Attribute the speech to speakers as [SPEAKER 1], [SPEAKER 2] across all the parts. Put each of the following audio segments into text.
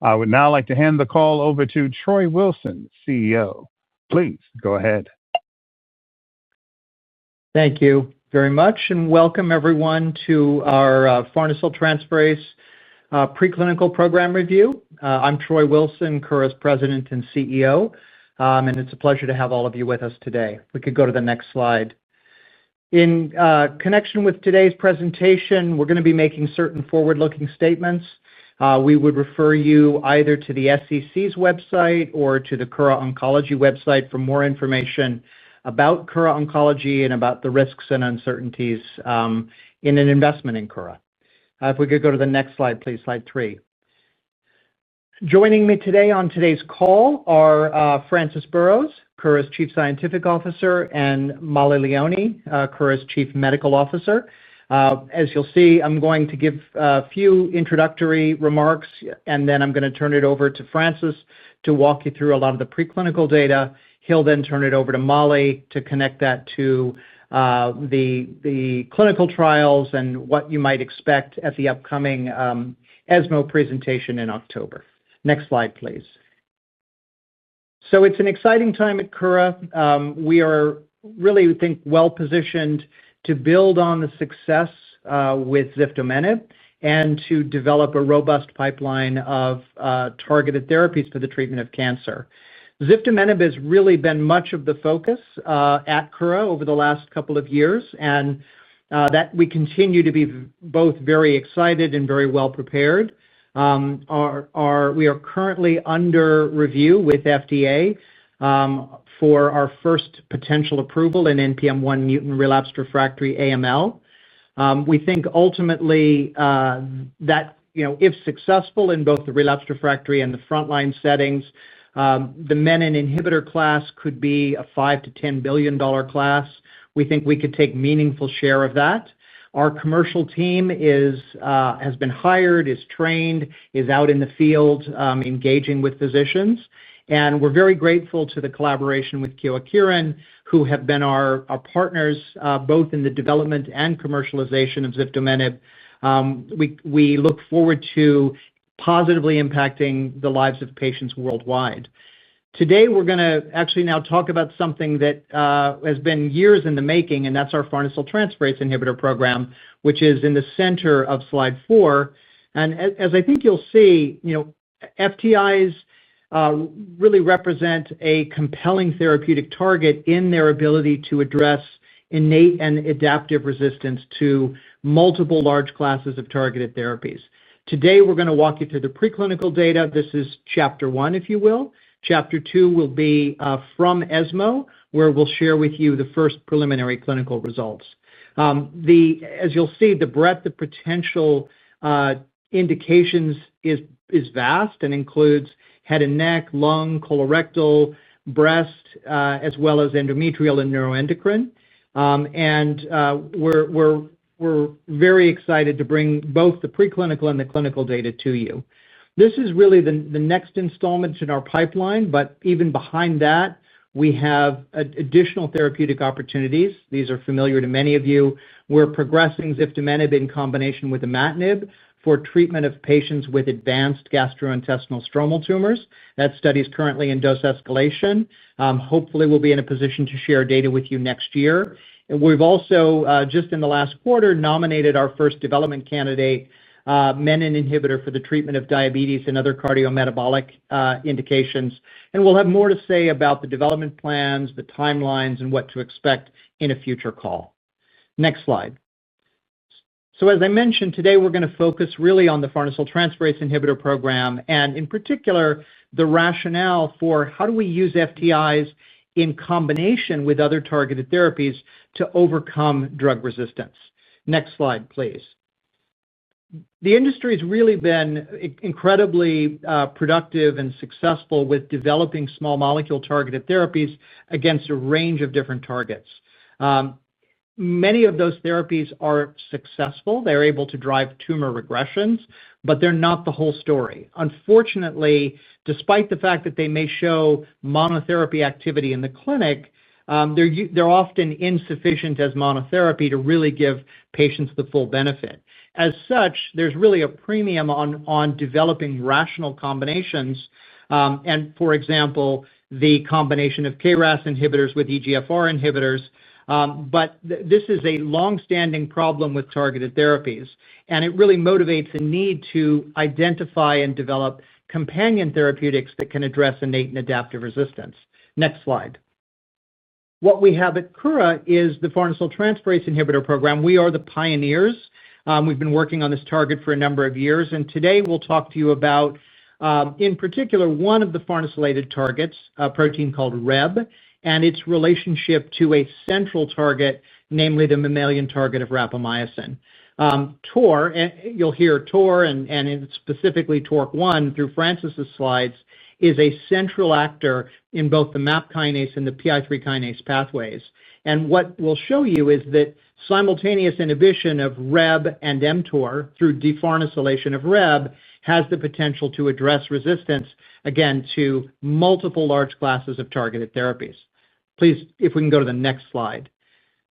[SPEAKER 1] I would now like to hand the call over to Troy Wilson, CEO. Please go ahead.
[SPEAKER 2] Thank you very much, and welcome everyone to our farnesyltransferase preclinical program review. I'm Troy Wilson, Kura's President and CEO, and it's a pleasure to have all of you with us today. We could go to the next slide. In connection with today's presentation, we're going to be making certain forward-looking statements. We would refer you either to the SEC's website or to the Kura Oncology website for more information about Kura Oncology and about the risks and uncertainties in an investment in Kura. If we could go to the next slide, please, slide 3. Joining me today on today's call are Francis Burrows, Kura's Chief Scientific Officer, and Molly Leoni, Kura's Chief Medical Officer. As you'll see, I'm going to give a few introductory remarks, and then I'm going to turn it over to Francis to walk you through a lot of the preclinical data. He'll then turn it over to Molly to connect that to the clinical trials and what you might expect at the upcoming ESMO presentation in October. Next slide, please. So it's an exciting time at Kura. We are really, we think, well-positioned to build on the success with ziftomenib and to develop a robust pipeline of targeted therapies for the treatment of cancer. Ziftomenib has really been much of the focus at Kura over the last couple of years, and that we continue to be both very excited and very well prepared. We are currently under review with FDA for our first potential approval in NPM1 mutant relapsed refractory AML. We think ultimately that, if successful in both the relapsed refractory and the frontline settings, the menin inhibitor class could be a $5 to $10 billion class. We think we could take meaningful share of that. Our commercial team has been hired, is trained, is out in the field engaging with physicians. And we're very grateful to the collaboration with Kyowa Kirin, who have been our partners both in the development and commercialization of ziftomenib. We look forward to positively impacting the lives of patients worldwide. Today, we're going to actually now talk about something that has been years in the making, and that's our farnesyltransferase inhibitor program, which is in the center of slide 4. And as I think you'll see, FTIs really represent a compelling therapeutic target in their ability to address innate and adaptive resistance to multiple large classes of targeted therapies. Today, we're going to walk you through the preclinical data. This is chapter 1, if you will. Chapter 2 will be from ESMO, where we'll share with you the first preliminary clinical results. As you'll see, the breadth of potential indications is vast and includes head and neck, lung, colorectal, breast, as well as endometrial and neuroendocrine. We're very excited to bring both the preclinical and the clinical data to you. This is really the next installment in our pipeline, but even behind that, we have additional therapeutic opportunities. These are familiar to many of you. We're progressing ziftomenib in combination with imatinib for treatment of patients with advanced gastrointestinal stromal tumors. That study is currently in dose escalation. Hopefully, we'll be in a position to share data with you next year. And we've also, just in the last quarter, nominated our first development candidate, menin inhibitor for the treatment of diabetes and other cardiometabolic indications. And we'll have more to say about the development plans, the timelines, and what to expect in a future call. Next slide. So as I mentioned, today we're going to focus really on the farnesyltransferase inhibitor program, and in particular, the rationale for how do we use FTIs in combination with other targeted therapies to overcome drug resistance. Next slide, please. The industry has really been incredibly productive and successful with developing small molecule targeted therapies against a range of different targets. Many of those therapies are successful. They're able to drive tumor regressions, but they're not the whole story. Unfortunately, despite the fact that they may show monotherapy activity in the clinic, they're often insufficient as monotherapy to really give patients the full benefit. As such, there's really a premium on developing rational combinations. For example, the combination of KRAS inhibitors with EGFR inhibitors. This is a long-standing problem with targeted therapies, and it really motivates a need to identify and develop companion therapeutics that can address innate and adaptive resistance. Next slide. What we have at Kura is the farnesyltransferase inhibitor program. We are the pioneers. We've been working on this target for a number of years, and today we'll talk to you about, in particular, one of the farnesylated targets, a protein called Rheb, and its relationship to a central target, namely the mammalian target of rapamycin. TOR, you'll hear TOR, and specifically TORC1 through Francis's slides, is a central actor in both the MAP kinase and the PI3 kinase pathways. And what we'll show you is that simultaneous inhibition of Rheb and mTOR through defarnesylation of Rheb has the potential to address resistance, again, to multiple large classes of targeted therapies. Please, if we can go to the next slide.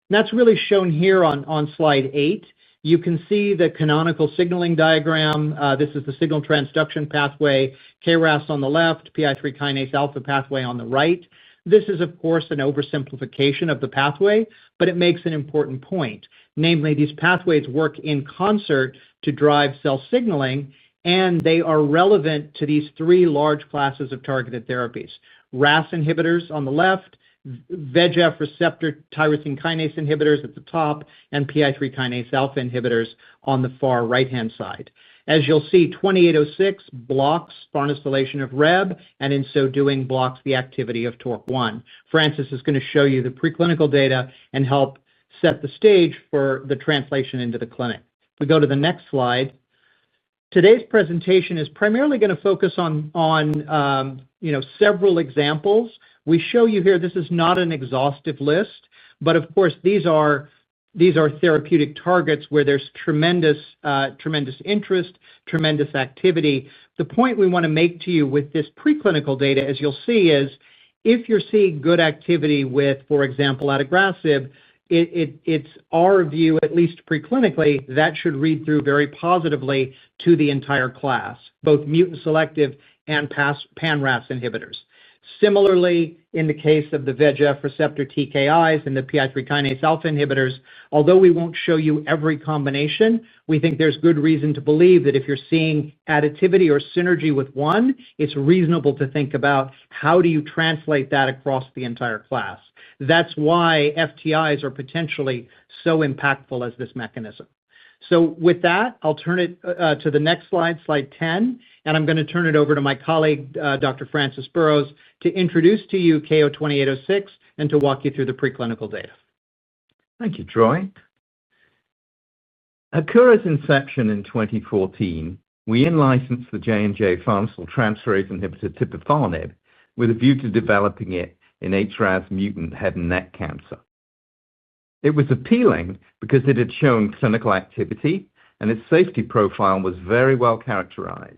[SPEAKER 2] And that's really shown here on slide 8. You can see the canonical signaling diagram. This is the signal transduction pathway, KRAS on the left, PI3 kinase alpha pathway on the right. This is, of course, an oversimplification of the pathway, but it makes an important point. Namely, these pathways work in concert to drive cell signaling, and they are relevant to these three large classes of targeted therapies. RAS inhibitors on the left, VEGF receptor tyrosine kinase inhibitors at the top, and PI3 kinase alpha inhibitors on the far right-hand side. As you'll see, 2806 blocks farnesylation of Rheb, and in so doing blocks the activity of TORC1. Francis is going to show you the preclinical data and help set the stage for the translation into the clinic. If we go to the next slide. Today's presentation is primarily going to focus on several examples. We show you here, this is not an exhaustive list, but of course these are therapeutic targets where there's tremendous interest, tremendous activity. The point we want to make to you with this preclinical data, as you'll see, is if you're seeing good activity with, for example, adagrasib, it's our view, at least preclinically, that should read through very positively to the entire class, both mutant selective and pan-RAS inhibitors. Similarly, in the case of the VEGF receptor TKIs and the PI3 kinase alpha inhibitors, although we won't show you every combination, we think there's good reason to believe that if you're seeing additivity or synergy with one, it's reasonable to think about how do you translate that across the entire class. That's why FTIs are potentially so impactful as this mechanism. So with that, I'll turn it to the next slide, slide 10, and I'm going to turn it over to my colleague, Dr. Francis Burrows, to introduce to you KO-2806 and to walk you through the preclinical data.
[SPEAKER 3] Thank you, Troy. At Kura's inception in 2014, we in-licensed the J&J farnesyltransferase inhibitor tipifarnib with a view to developing it in HRAS mutant head and neck cancer. It was appealing because it had shown clinical activity and its safety profile was very well characterized,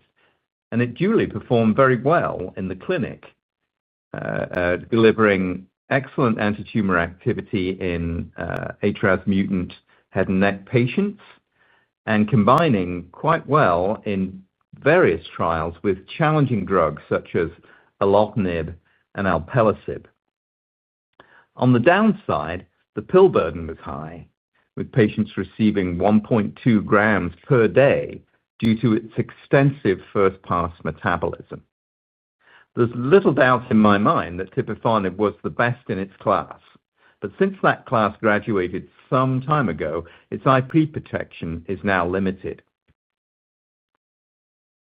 [SPEAKER 3] and it duly performed very well in the clinic, delivering excellent antitumor activity in HRAS mutant head and neck patients and combining quite well in various trials with challenging drugs such as alatinib and alpelisib. On the downside, the pill burden was high, with patients receiving 1.2 grams per day due to its extensive first-pass metabolism. There's little doubt in my mind that tipifarnib was the best in its class, but since that class graduated some time ago, its IP protection is now limited.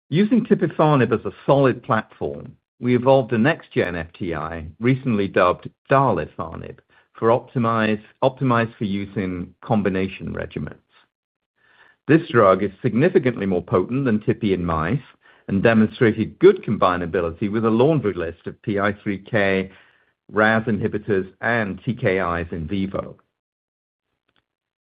[SPEAKER 3] Using tipifarnib as a solid platform, we evolved a next-gen FTI, recently dubbed darlifarnib, for optimized for use in combination regimens. This drug is significantly more potent than tipi in mice and demonstrated good combinability with a laundry list of PI3K, RAS inhibitors, and TKIs in vivo.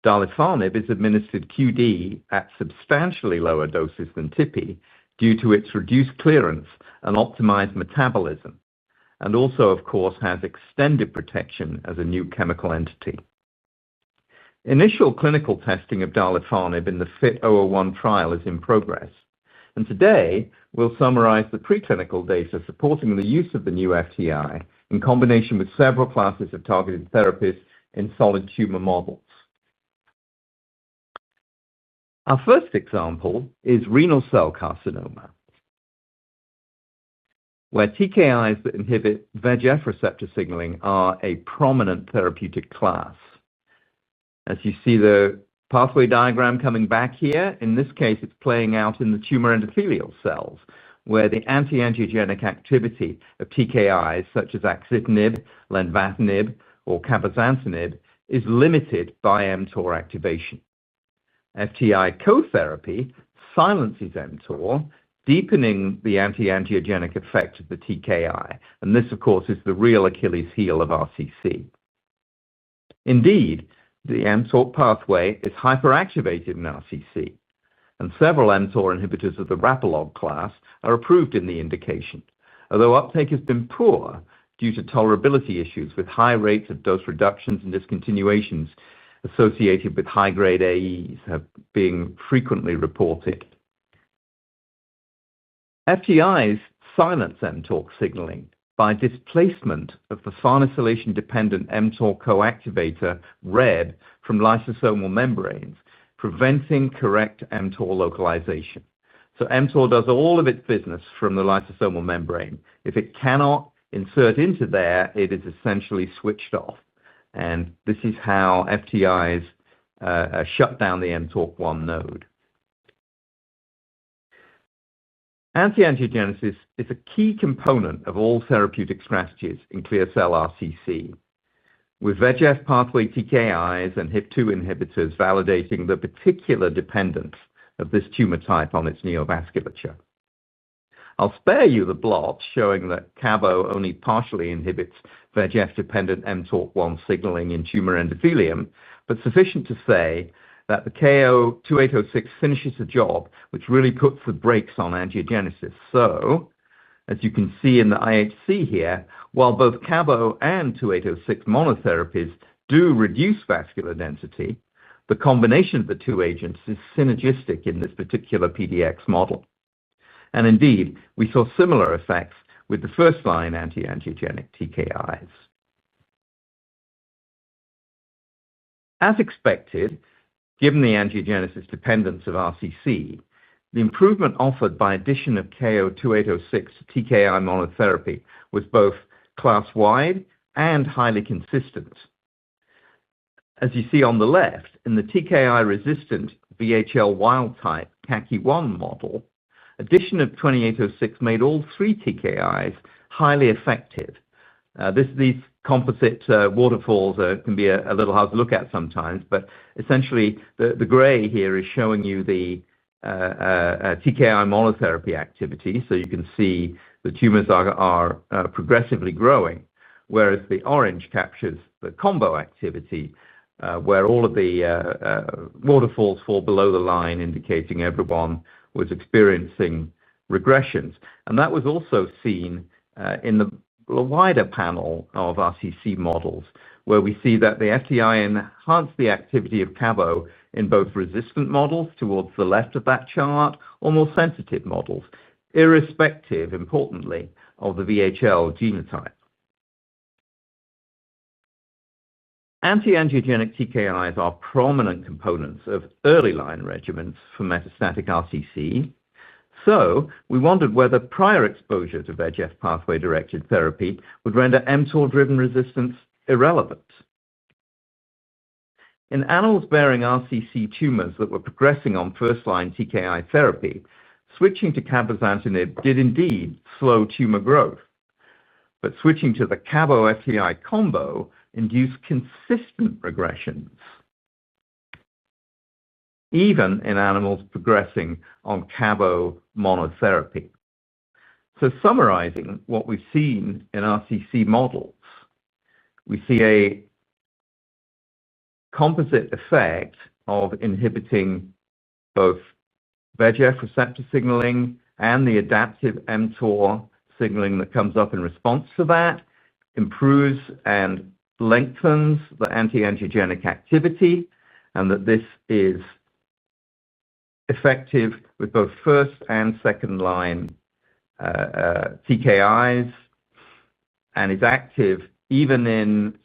[SPEAKER 3] Darlifarnib is administered QD at substantially lower doses than tipi due to its reduced clearance and optimized metabolism, and also, of course, has extended protection as a new chemical entity. Initial clinical testing of darlifarnib in the FIT-001 trial is in progress, and today we'll summarize the preclinical data supporting the use of the new FTI in combination with several classes of targeted therapies in solid tumor models. Our first example is renal cell carcinoma, where TKIs that inhibit VEGF receptor signaling are a prominent therapeutic class. As you see the pathway diagram coming back here, in this case it's playing out in the tumor endothelial cells, where the anti-angiogenic activity of TKIs such as axitinib, lenvatinib, or cabozantinib is limited by mTOR activation. FTI co-therapy silences mTOR, deepening the anti-angiogenic effect of the TKI, and this, of course, is the real Achilles heel of RCC. Indeed, the mTOR pathway is hyperactivated in RCC, and several mTOR inhibitors of the rapalog class are approved in the indication, although uptake has been poor due to tolerability issues with high rates of dose reductions and discontinuations associated with high-grade AEs being frequently reported. FTIs silence mTOR signaling by displacement of the farnesylation-dependent mTOR coactivator Rheb from lysosomal membranes, preventing correct mTOR localization. So mTOR does all of its business from the lysosomal membrane. If it cannot insert into there, it is essentially switched off. And this is how FTIs shut down the mTORC1 node. Anti-angiogenesis is a key component of all therapeutic strategies in clear cell RCC, with VEGF pathway TKIs and HIF2 inhibitors validating the particular dependence of this tumor type on its neovasculature. I'll spare you the blot showing that Cabo only partially inhibits VEGF-dependent mTORC1 signaling in tumor endothelium, but sufficient to say that the KO-2806 finishes a job which really puts the brakes on angiogenesis. So, as you can see in the IHC here, while both Cabo and 2806 monotherapies do reduce vascular density, the combination of the two agents is synergistic in this particular PDX model. And indeed, we saw similar effects with the first-line anti-angiogenic TKIs. As expected, given the angiogenesis dependence of RCC, the improvement offered by addition of KO-2806 to TKI monotherapy was both class-wide and highly consistent. As you see on the left, in the TKI-resistant VHL wild-type CACI1 model, addition of 2806 made all three TKIs highly effective. These composite waterfalls can be a little hard to look at sometimes, but essentially the gray here is showing you the TKI monotherapy activity, so you can see the tumors are progressively growing, whereas the orange captures the combo activity, where all of the waterfalls fall below the line, indicating everyone was experiencing regressions. And that was also seen in the wider panel of RCC models, where we see that the FTI enhanced the activity of Cabo in both resistant models towards the left of that chart or more sensitive models, irrespective, importantly, of the VHL genotype. Anti-angiogenic TKIs are prominent components of early-line regimens for metastatic RCC, so we wondered whether prior exposure to VEGF pathway-directed therapy would render mTOR-driven resistance irrelevant. In animals bearing RCC tumors that were progressing on first-line TKI therapy, switching to cabozantinib did indeed slow tumor growth, but switching to the Cabo-FTI combo induced consistent regressions, even in animals progressing on Cabo monotherapy. So summarizing what we've seen in RCC models, we see a composite effect of inhibiting both VEGF receptor signaling and the adaptive mTOR signaling that comes up in response to that, improves and lengthens the anti-angiogenic activity, and that this is effective with both first and second line TKIs, and is active even in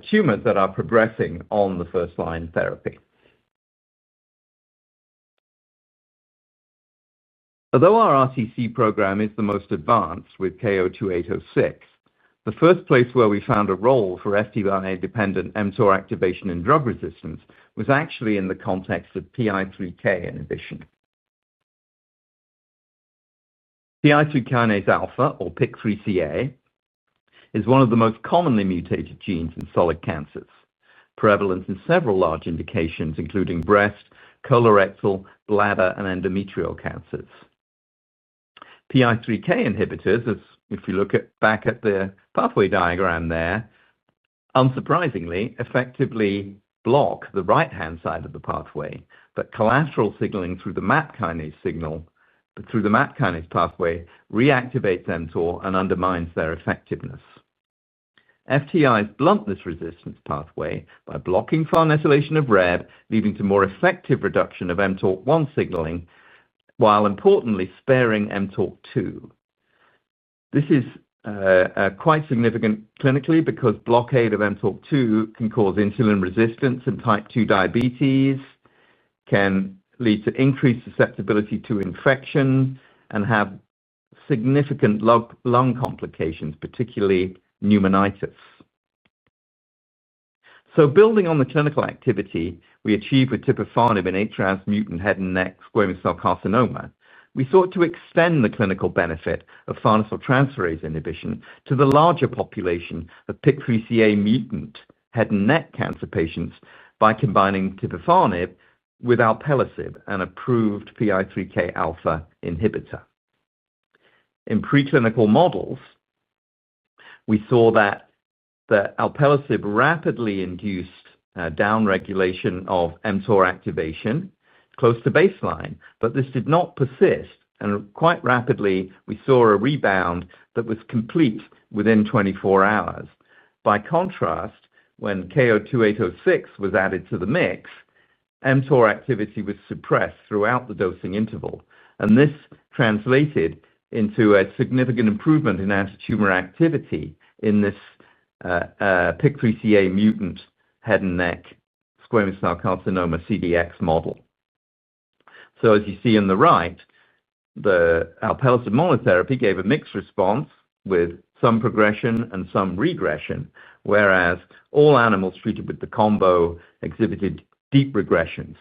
[SPEAKER 3] tumors that are progressing on the first line therapy. Although our RTC program is the most advanced with KO-2806, the first place where we found a role for FTI-dependent mTOR activation in drug resistance was actually in the context of PI3K inhibition. PI3 kinase alpha, or PIK3CA, is one of the most commonly mutated genes in solid cancers, prevalent in several large indications, including breast, colorectal, bladder, and endometrial cancers. PI3K inhibitors, if you look back at the pathway diagram there, unsurprisingly, effectively block the right-hand side of the pathway, but collateral signaling through the MAP kinase pathway reactivates mTOR and undermines their effectiveness. FTIs blunt this resistance pathway by blocking farnesylation of Rheb, leading to more effective reduction of mTOR1 signaling, while importantly sparing mTOR2. This is quite significant clinically because blockade of mTOR2 can cause insulin resistance and type 2 diabetes, can lead to increased susceptibility to infection, and have significant lung complications, particularly pneumonitis. So building on the clinical activity we achieved with tipifarnib in HRAS mutant head and neck squamous cell carcinoma, we sought to extend the clinical benefit of farnesyltransferase inhibition to the larger population of PIK3CA mutant head and neck cancer patients by combining tipifarnib with alpelisib, an approved PI3K alpha inhibitor. In preclinical models, we saw that the alpelisib rapidly induced downregulation of mTOR activation close to baseline, but this did not persist, and quite rapidly we saw a rebound that was complete within 24 hours. By contrast, when KO-2806 was added to the mix, mTOR activity was suppressed throughout the dosing interval, and this translated into a significant improvement in antitumor activity in this PIK3CA mutant head and neck squamous cell carcinoma CDX model. So as you see on the right, the alpelisib monotherapy gave a mixed response with some progression and some regression, whereas all animals treated with the combo exhibited deep regressions.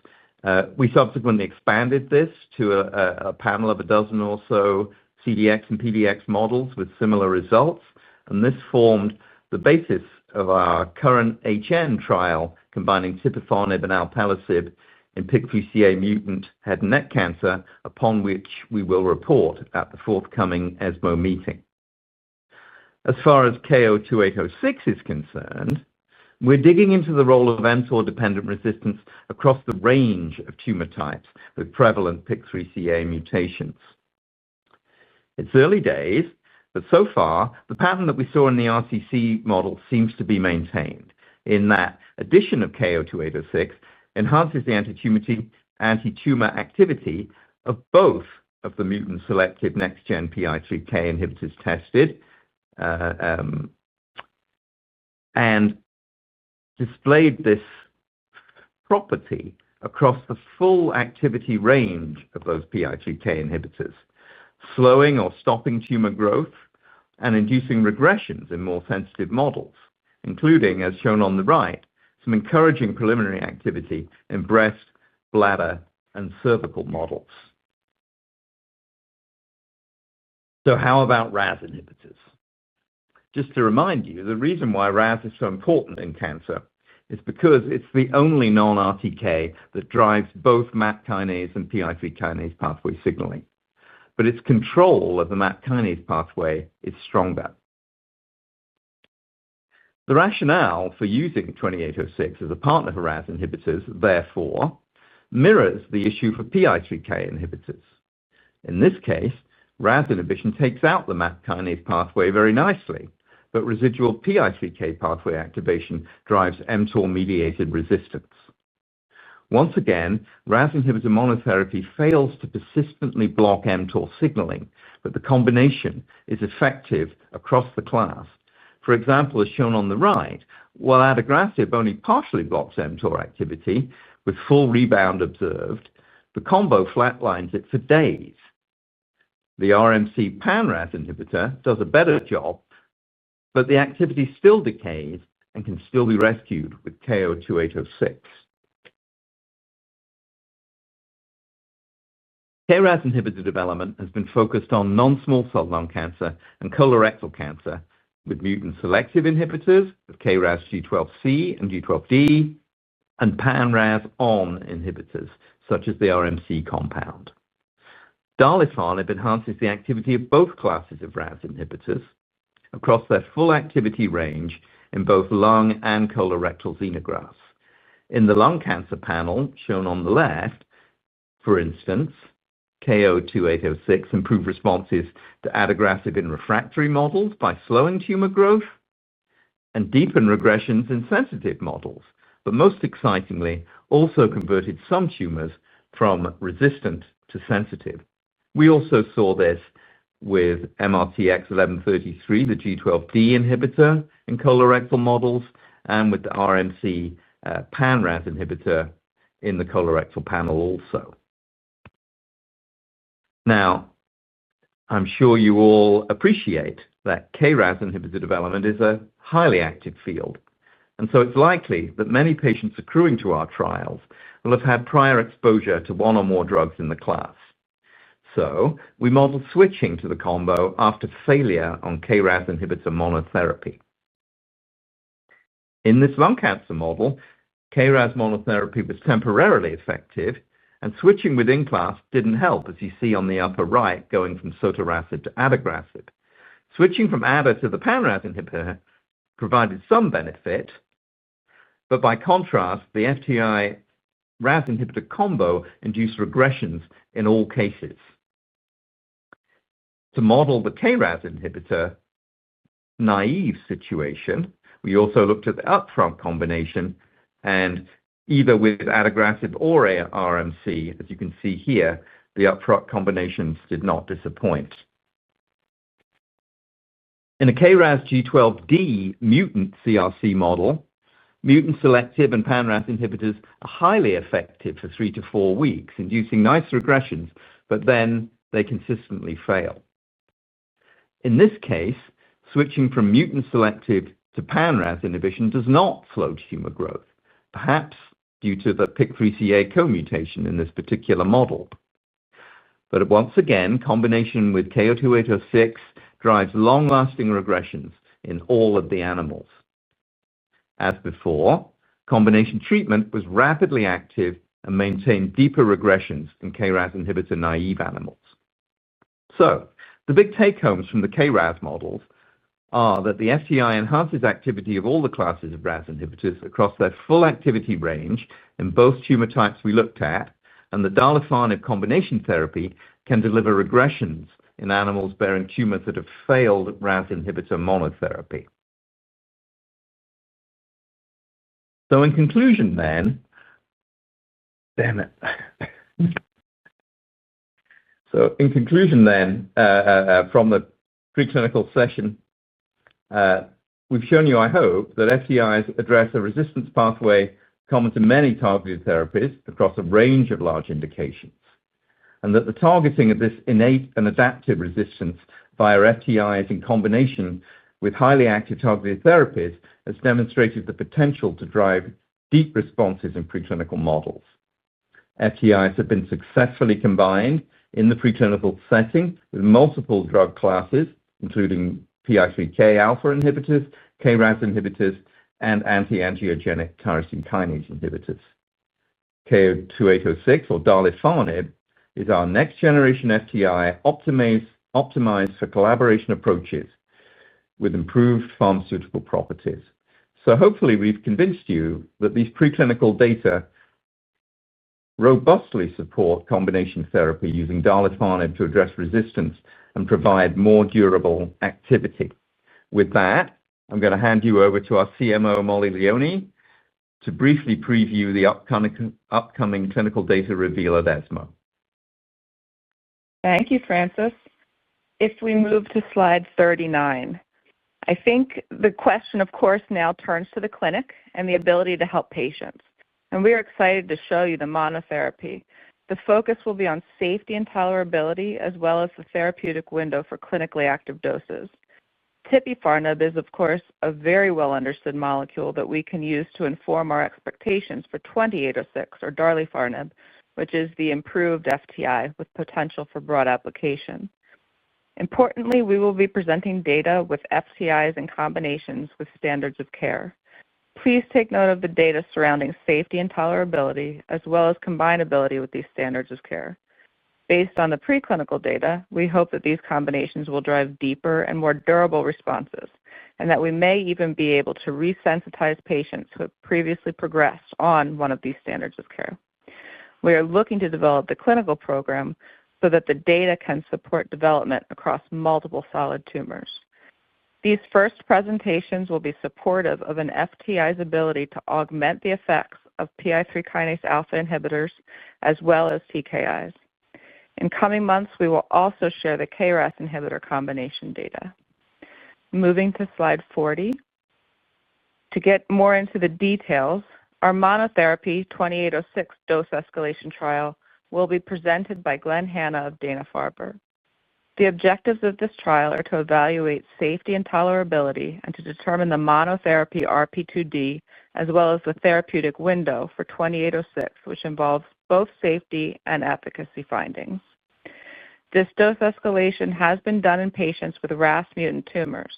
[SPEAKER 3] We subsequently expanded this to a panel of a dozen or so CDX and PDX models with similar results, and this formed the basis of our current HN trial combining tipifarnib and alpelisib in PIK3CA mutant head and neck cancer, upon which we will report at the forthcoming ESMO meeting. As far as KO-2806 is concerned, we're digging into the role of mTOR-dependent resistance across the range of tumor types with prevalent PIK3CA mutations. It's early days, but so far, the pattern that we saw in the RCC model seems to be maintained, in that addition of KO-2806 enhances the anti-tumor activity of both of the mutant-selective next-gen PI3K inhibitors tested, and displayed this property across the full activity range of those PI3K inhibitors, slowing or stopping tumor growth and inducing regressions in more sensitive models, including, as shown on the right, some encouraging preliminary activity in breast, bladder, and cervical models. So how about RAS inhibitors? Just to remind you, the reason why RAS is so important in cancer is because it's the only non-RTK that drives both MAP kinase and PI3 kinase pathway signaling. But its control of the MAP kinase pathway is stronger. The rationale for using 2806 as a partner for RAS inhibitors, therefore, mirrors the issue for PI3K inhibitors. In this case, RAS inhibition takes out the MAP kinase pathway very nicely, but residual PI3K pathway activation drives mTOR-mediated resistance. Once again, RAS inhibitor monotherapy fails to persistently block mTOR signaling, but the combination is effective across the class. For example, as shown on the right, while adagrasib only partially blocks mTOR activity, with full rebound observed, the combo flatlines it for days. The RMC pan-RAS inhibitor does a better job, but the activity still decays and can still be rescued with KO-2806. KRAS inhibitor development has been focused on non-small cell lung cancer and colorectal cancer, with mutant selective inhibitors of KRAS G12C and G12D, and pan-RAS ON inhibitors, such as the RMC compound. Darlifarnib enhances the activity of both classes of RAS inhibitors across their full activity range in both lung and colorectal xenografts. In the lung cancer panel, shown on the left, for instance, KO-2806 improved responses to adagrasib in refractory models by slowing tumor growth and deepened regressions in sensitive models, but most excitingly, also converted some tumors from resistant to sensitive. We also saw this with MRTX1133, the G12D inhibitor in colorectal models, and with the RMC pan-RAS inhibitor in the colorectal panel also. Now, I'm sure you all appreciate that KRAS inhibitor development is a highly active field, and so it's likely that many patients accruing to our trials will have had prior exposure to one or more drugs in the class. So we modeled switching to the combo after failure on KRAS inhibitor monotherapy. In this lung cancer model, KRAS monotherapy was temporarily effective, and switching within class didn't help, as you see on the upper right, going from sotorasib to adagrasib. Switching from ADA to the pan-RAS inhibitor provided some benefit, but by contrast, the FTI RAS inhibitor combo induced regressions in all cases. To model the KRAS inhibitor naive situation, we also looked at the upfront combination, and either with adagrasib or RMC, as you can see here, the upfront combinations did not disappoint. In a KRAS G12D mutant CRC model, mutant selective and pan-RAS inhibitors are highly effective for 3 to 4 weeks, inducing nice regressions, but then they consistently fail. In this case, switching from mutant selective to pan-RAS inhibition does not slow tumor growth, perhaps due to the PIK3CA co-mutation in this particular model. But once again, combination with KO-2806 drives long-lasting regressions in all of the animals. As before, combination treatment was rapidly active and maintained deeper regressions in KRAS inhibitor naive animals. So, the big take-homes from the KRAS models are that the FTI enhances activity of all the classes of RAS inhibitors across their full activity range in both tumor types we looked at, and the darlifarnib combination therapy can deliver regressions in animals bearing tumors that have failed RAS inhibitor monotherapy. So in conclusion then, from the preclinical session, we've shown you, I hope, that FTIs address a resistance pathway common to many targeted therapies across a range of large indications, and that the targeting of this innate and adaptive resistance via FTIs in combination with highly active targeted therapies has demonstrated the potential to drive deep responses in preclinical models. FTIs have been successfully combined in the preclinical setting with multiple drug classes, including PI3K alpha inhibitors, KRAS inhibitors, and anti-angiogenic tyrosine kinase inhibitors. KO-2806, or darlifarnib, is our next-generation FTI optimized for collaboration approaches with improved pharmaceutical properties. So hopefully we've convinced you that these preclinical data robustly support combination therapy using darlifarnib to address resistance and provide more durable activity. With that, I'm going to hand you over to our CMO, Molly Leoni, to briefly preview the upcoming clinical data reveal at ESMO.
[SPEAKER 4] Thank you, Francis. If we move to slide 39, I think the question, of course, now turns to the clinic and the ability to help patients. And we are excited to show you the monotherapy. The focus will be on safety and tolerability, as well as the therapeutic window for clinically active doses. Tipifarnib is, of course, a very well understood molecule that we can use to inform our expectations for 2806, or darlifarnib, which is the improved FTI with potential for broad application. Importantly, we will be presenting data with FTIs in combinations with standards of care. Please take note of the data surrounding safety and tolerability, as well as combinability with these standards of care. Based on the preclinical data, we hope that these combinations will drive deeper and more durable responses, and that we may even be able to resensitize patients who have previously progressed on one of these standards of care. We are looking to develop the clinical program so that the data can support development across multiple solid tumors. These first presentations will be supportive of an FTI's ability to augment the effects of PI3 kinase alpha inhibitors as well as TKIs. In coming months, we will also share the KRAS inhibitor combination data. Moving to slide 40. To get more into the details, our monotherapy 2806 dose escalation trial will be presented by Glenn Hanna of Dana-Farber. The objectives of this trial are to evaluate safety and tolerability and to determine the monotherapy RP2D as well as the therapeutic window for 2806, which involves both safety and efficacy findings. This dose escalation has been done in patients with RAS mutant tumors.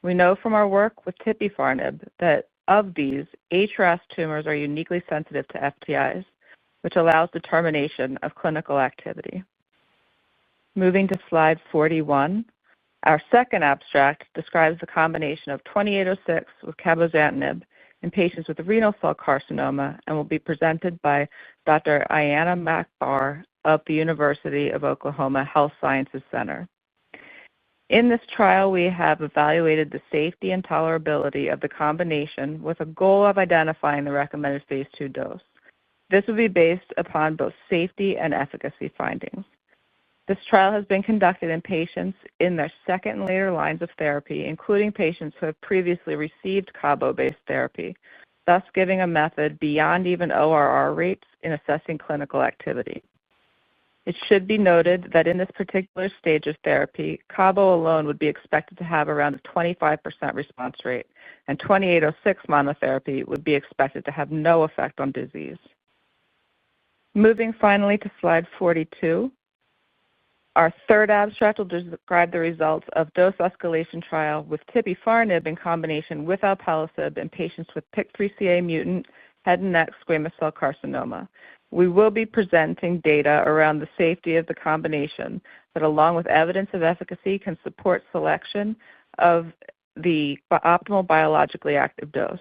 [SPEAKER 4] We know from our work with tipifarnib that of these, HRAS tumors are uniquely sensitive to FTIs, which allows determination of clinical activity. Moving to slide 41, our second abstract describes the combination of 2806 with cabozantinib in patients with renal cell carcinoma and will be presented by Dr. Ayanna Makbar of the University of Oklahoma Health Sciences Center. In this trial, we have evaluated the safety and tolerability of the combination with a goal of identifying the recommended phase 2 dose. This will be based upon both safety and efficacy findings. This trial has been conducted in patients in their second and later lines of therapy, including patients who have previously received Cabo-based therapy, thus giving a method beyond even ORR rates in assessing clinical activity. It should be noted that in this particular stage of therapy, Cabo alone would be expected to have around a 25% response rate, and 2806 monotherapy would be expected to have no effect on disease. Moving finally to slide 42. Our third abstract will describe the results of dose escalation trial with tipifarnib in combination with alpelisib in patients with PIK3CA mutant head and neck squamous cell carcinoma. We will be presenting data around the safety of the combination that, along with evidence of efficacy, can support selection of the optimal biologically active dose.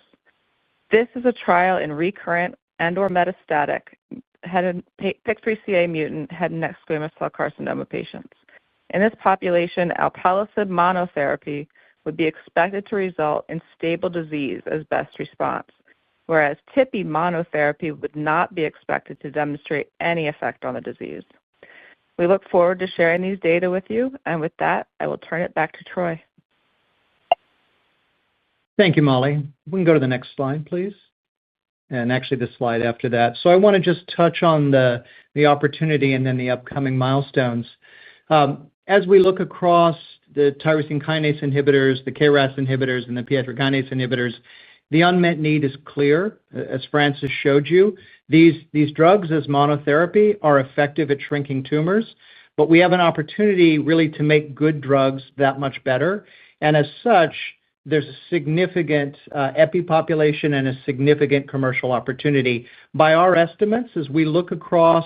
[SPEAKER 4] This is a trial in recurrent and/or metastatic PIK3CA mutant head and neck squamous cell carcinoma patients. In this population, alpelisib monotherapy would be expected to result in stable disease as best response, whereas tipi monotherapy would not be expected to demonstrate any effect on the disease. We look forward to sharing these data with you, and with that, I will turn it back to Troy.
[SPEAKER 2] Thank you, Molly. We can go to the next slide, please. And actually the slide after that. So I want to just touch on the opportunity and then the upcoming milestones. As we look across the tyrosine kinase inhibitors, the KRAS inhibitors, and the PI3 kinase inhibitors, the unmet need is clear, as Francis showed you. These drugs as monotherapy are effective at shrinking tumors, but we have an opportunity really to make good drugs that much better. And as such, there's a significant epi population and a significant commercial opportunity. By our estimates, as we look across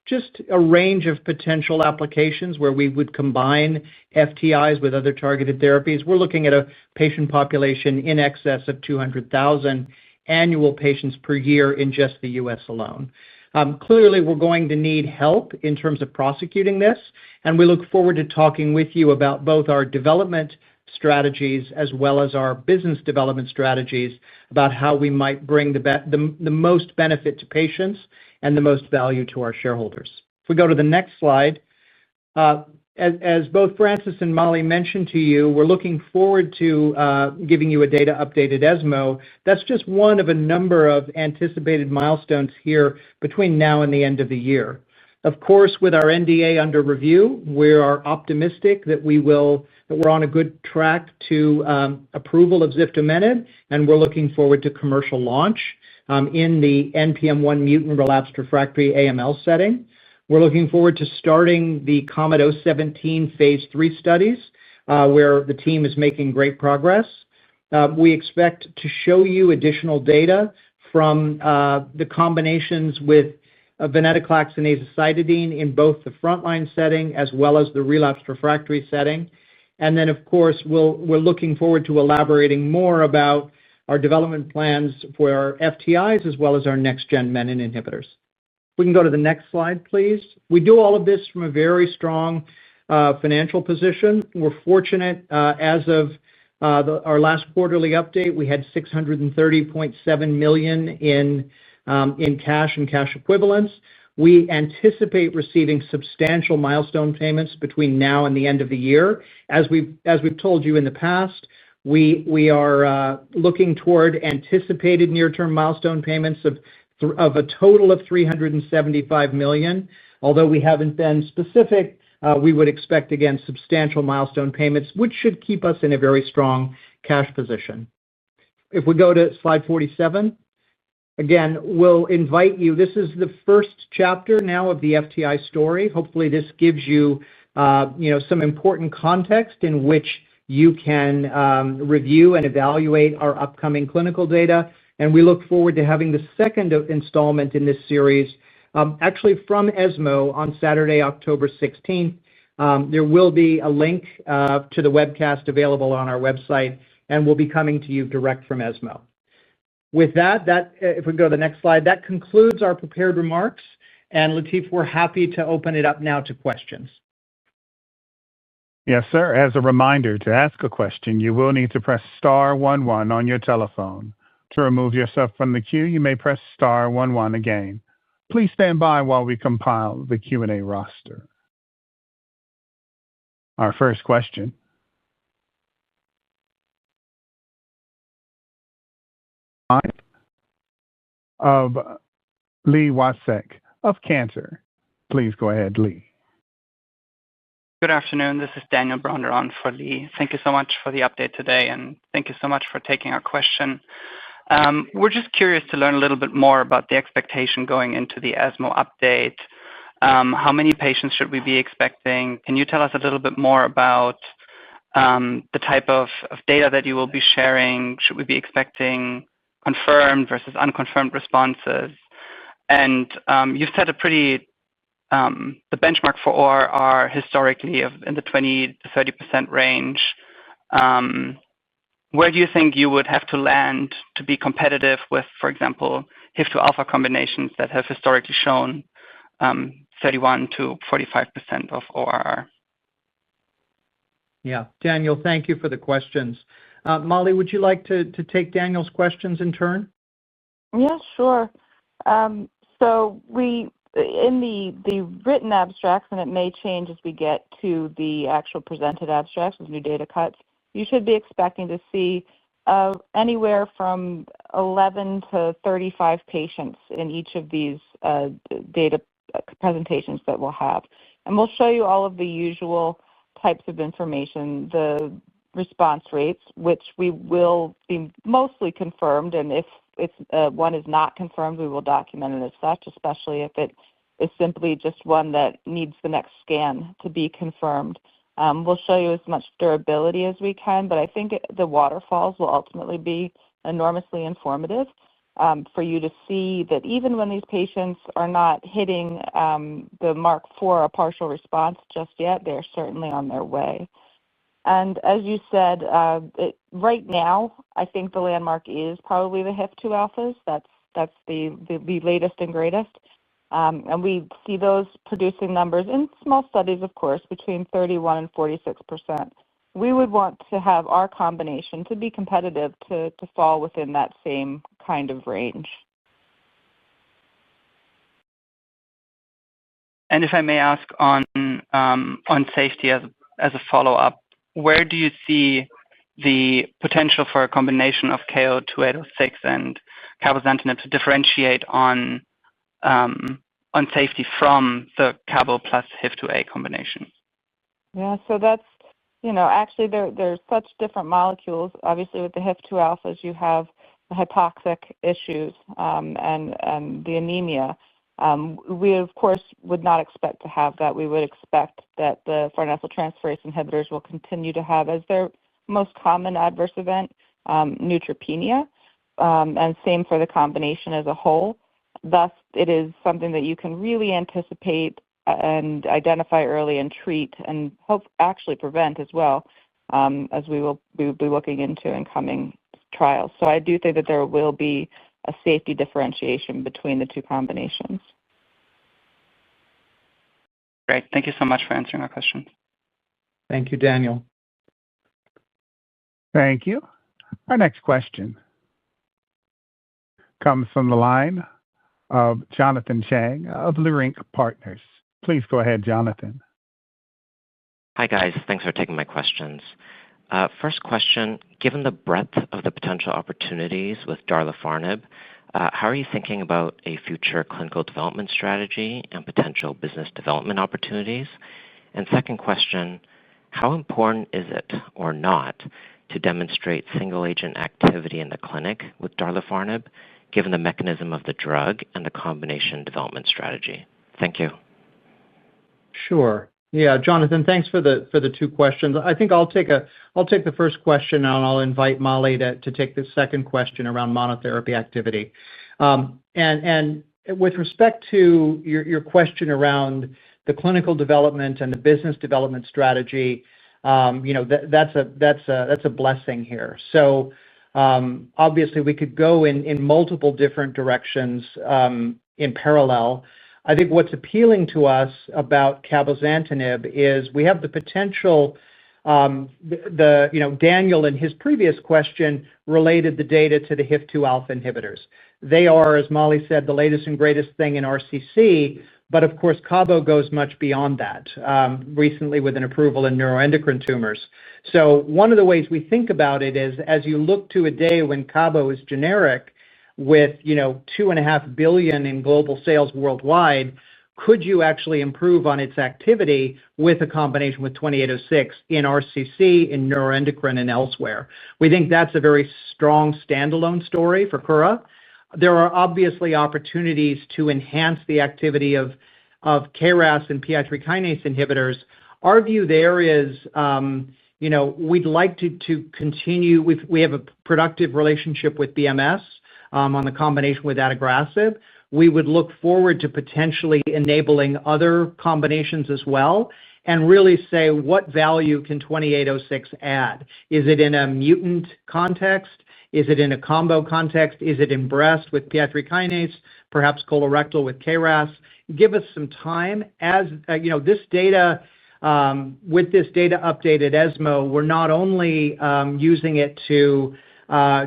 [SPEAKER 2] just a range of potential applications where we would combine FTIs with other targeted therapies, we're looking at a patient population in excess of 200,000 annual patients per year in just the U.S. alone. Clearly, we're going to need help in terms of prosecuting this, and we look forward to talking with you about both our development strategies as well as our business development strategies about how we might bring the most benefit to patients and the most value to our shareholders. If we go to the next slide, as both Francis and Molly mentioned to you, we're looking forward to giving you a data update at ESMO. That's just one of a number of anticipated milestones here between now and the end of the year. Of course, with our NDA under review, we are optimistic that we're on a good track to approval of ziftomenib, and we're looking forward to commercial launch in the NPM1 mutant relapsed refractory AML setting. We're looking forward to starting the KOMET-017 phase 3 studies, where the team is making great progress. We expect to show you additional data from the combinations with venetoclax and azacitidine in both the frontline setting as well as the relapsed refractory setting. And then, of course, we're looking forward to elaborating more about our development plans for our FTIs as well as our next-gen menin inhibitors. We can go to the next slide, please. We do all of this from a very strong financial position. We're fortunate, as of our last quarterly update, we had $630.7 million in cash and cash equivalents. We anticipate receiving substantial milestone payments between now and the end of the year. As we've told you in the past, we are looking toward anticipated near-term milestone payments of a total of $375 million. Although we haven't been specific, we would expect, again, substantial milestone payments, which should keep us in a very strong cash position. If we go to slide 47, again, we'll invite you. This is the first chapter now of the FTI story. Hopefully, this gives you, some important context in which you can review and evaluate our upcoming clinical data. And we look forward to having the second installment in this series, actually from ESMO on Saturday, October 16th. There will be a link to the webcast available on our website, and we'll be coming to you direct from ESMO. With that, if we go to the next slide, that concludes our prepared remarks. And Latif, we're happy to open it up now to questions.
[SPEAKER 1] Yes, sir. As a reminder, to ask a question, you will need to press star 11 on your telephone. To remove yourself from the queue, you may press star 11 again. Please stand by while we compile the Q&A roster. Our first question of Li Watsek of Cantor. Please go ahead, Lee.
[SPEAKER 5] Good afternoon. This is Daniel Bronder on for Lee. Thank you so much for the update today, and thank you so much for taking our question. We're just curious to learn a little bit more about the expectation going into the ESMO update. How many patients should we be expecting? Can you tell us a little bit more about the type of data that you will be sharing? Should we be expecting confirmed versus unconfirmed responses? And you've set a pretty, the benchmark for ORR historically in the 20 to 30% range. Where do you think you would have to land to be competitive with, for example, HIF2 alpha combinations that have historically shown 31 to 45% of ORR?
[SPEAKER 2] Yeah, Daniel, thank you for the questions. Molly, would you like to take Daniel's questions in turn?
[SPEAKER 4] Yeah, sure. So in the written abstracts, and it may change as we get to the actual presented abstracts with new data cuts, you should be expecting to see anywhere from 11 to 35 patients in each of these data presentations that we'll have. And we'll show you all of the usual types of information, the response rates, which we will be mostly confirmed. And if one is not confirmed, we will document it as such, especially if it is simply just one that needs the next scan to be confirmed. We'll show you as much durability as we can, but I think the waterfalls will ultimately be enormously informative for you to see that even when these patients are not hitting the mark for a partial response just yet, they're certainly on their way. And as you said, right now, I think the landmark is probably the HIF2 alphas. That's the latest and greatest. And we see those producing numbers in small studies, of course, between 31 and 46%. we would want to have our combination to be competitive to fall within that same kind of range.
[SPEAKER 5] And if I may ask on safety as a follow-up, where do you see the potential for a combination of KO-2806 and cabozantinib to differentiate on safety from the cabo plus HIF-2A combination?
[SPEAKER 4] Yeah, so that's, actually there's such different molecules. Obviously with the HIF-2 alphas, you have the hypoxic issues and the anemia. We, of course, would not expect to have that. We would expect that the farnesyltransferase inhibitors will continue to have as their most common adverse event neutropenia, and same for the combination as a whole. Thus, it is something that you can really anticipate and identify early and treat and hope actually prevent as well, as we will be looking into in coming trials. So I do think that there will be a safety differentiation between the two combinations.
[SPEAKER 5] Great. Thank you so much for answering our question.
[SPEAKER 2] Thank you, Daniel.
[SPEAKER 1] Thank you. Our next question comes from the line of Jonathan Chang of Leerink Partners. Please go ahead, Jonathan.
[SPEAKER 6] Hi, guys. Thanks for taking my questions. First question, given the breadth of the potential opportunities with darlifarnib, how are you thinking about a future clinical development strategy and potential business development opportunities? And second question, how important is it or not to demonstrate single-agent activity in the clinic with darlifarnib, given the mechanism of the drug and the combination development strategy? Thank you.
[SPEAKER 2] Sure. Yeah, Jonathan, thanks for the two questions. I think I'll take the first question, and I'll invite Molly to take the second question around monotherapy activity. And with respect to your question around the clinical development and the business development strategy, that's a blessing here. So obviously, we could go in multiple different directions in parallel. I think what's appealing to us about cabozantinib is we have the potential. Daniel in his previous question related the data to the HIF-2 alpha inhibitors. They are, as Molly said, the latest and greatest thing in RCC, but of course, cabo goes much beyond that, recently with an approval in neuroendocrine tumors. So one of the ways we think about it is, as you look to a day when cabo is generic with $2.5 billion in global sales worldwide, could you actually improve on its activity with a combination with 2806 in RCC, in neuroendocrine, and elsewhere? We think that's a very strong standalone story for Kura. There are obviously opportunities to enhance the activity of KRAS and PI3 kinase inhibitors. Our view there is, we'd like to continue. We have a productive relationship with BMS on the combination with adagrasib. We would look forward to potentially enabling other combinations as well and really say, what value can 2806 add? Is it in a mutant context? Is it in a combo context? Is it in breast with PI3 kinase, perhaps colorectal with KRAS? Give us some time. As this data, with this data update at ESMO, we're not only using it to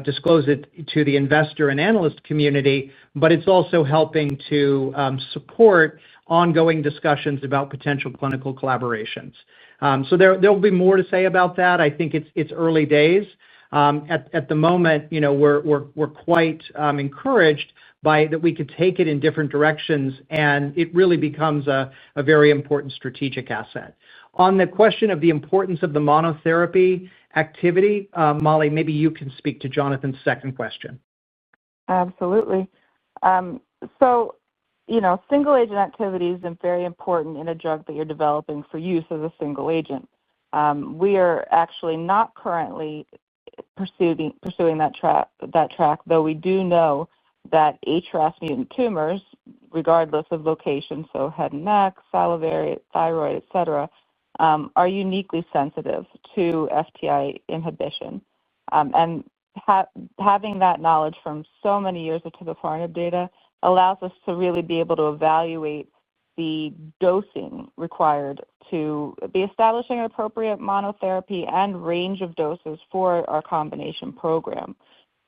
[SPEAKER 2] disclose it to the investor and analyst community, but it's also helping to support ongoing discussions about potential clinical collaborations. So there'll be more to say about that. I think it's early days. At the moment, we're quite encouraged by that we could take it in different directions, and it really becomes a very important strategic asset. On the question of the importance of the monotherapy activity, Molly, maybe you can speak to Jonathan's second question.
[SPEAKER 4] Absolutely. So, single agent activity is very important in a drug that you're developing for use as a single agent. We are actually not currently pursuing that track, though we do know that HRAS mutant tumors, regardless of location, so head and neck, salivary, thyroid, etc., are uniquely sensitive to FTI inhibition. And having that knowledge from so many years of tipifarnib data allows us to really be able to evaluate the dosing required to be establishing an appropriate monotherapy and range of doses for our combination program.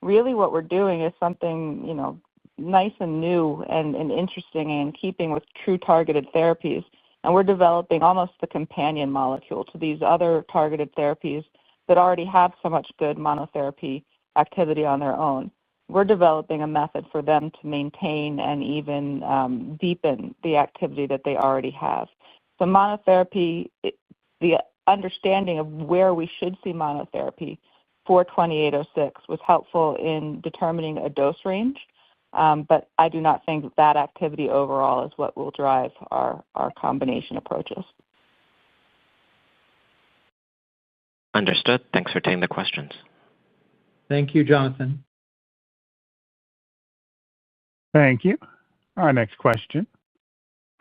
[SPEAKER 4] Really what we're doing is something, nice and new and interesting and in keeping with true targeted therapies. And we're developing almost the companion molecule to these other targeted therapies that already have so much good monotherapy activity on their own. We're developing a method for them to maintain and even deepen the activity that they already have. So monotherapy, the understanding of where we should see monotherapy for 2806 was helpful in determining a dose range, but I do not think that activity overall is what will drive our combination approaches.
[SPEAKER 6] Understood. Thanks for taking the questions.
[SPEAKER 2] Thank you, Jonathan.
[SPEAKER 1] Thank you. Our next question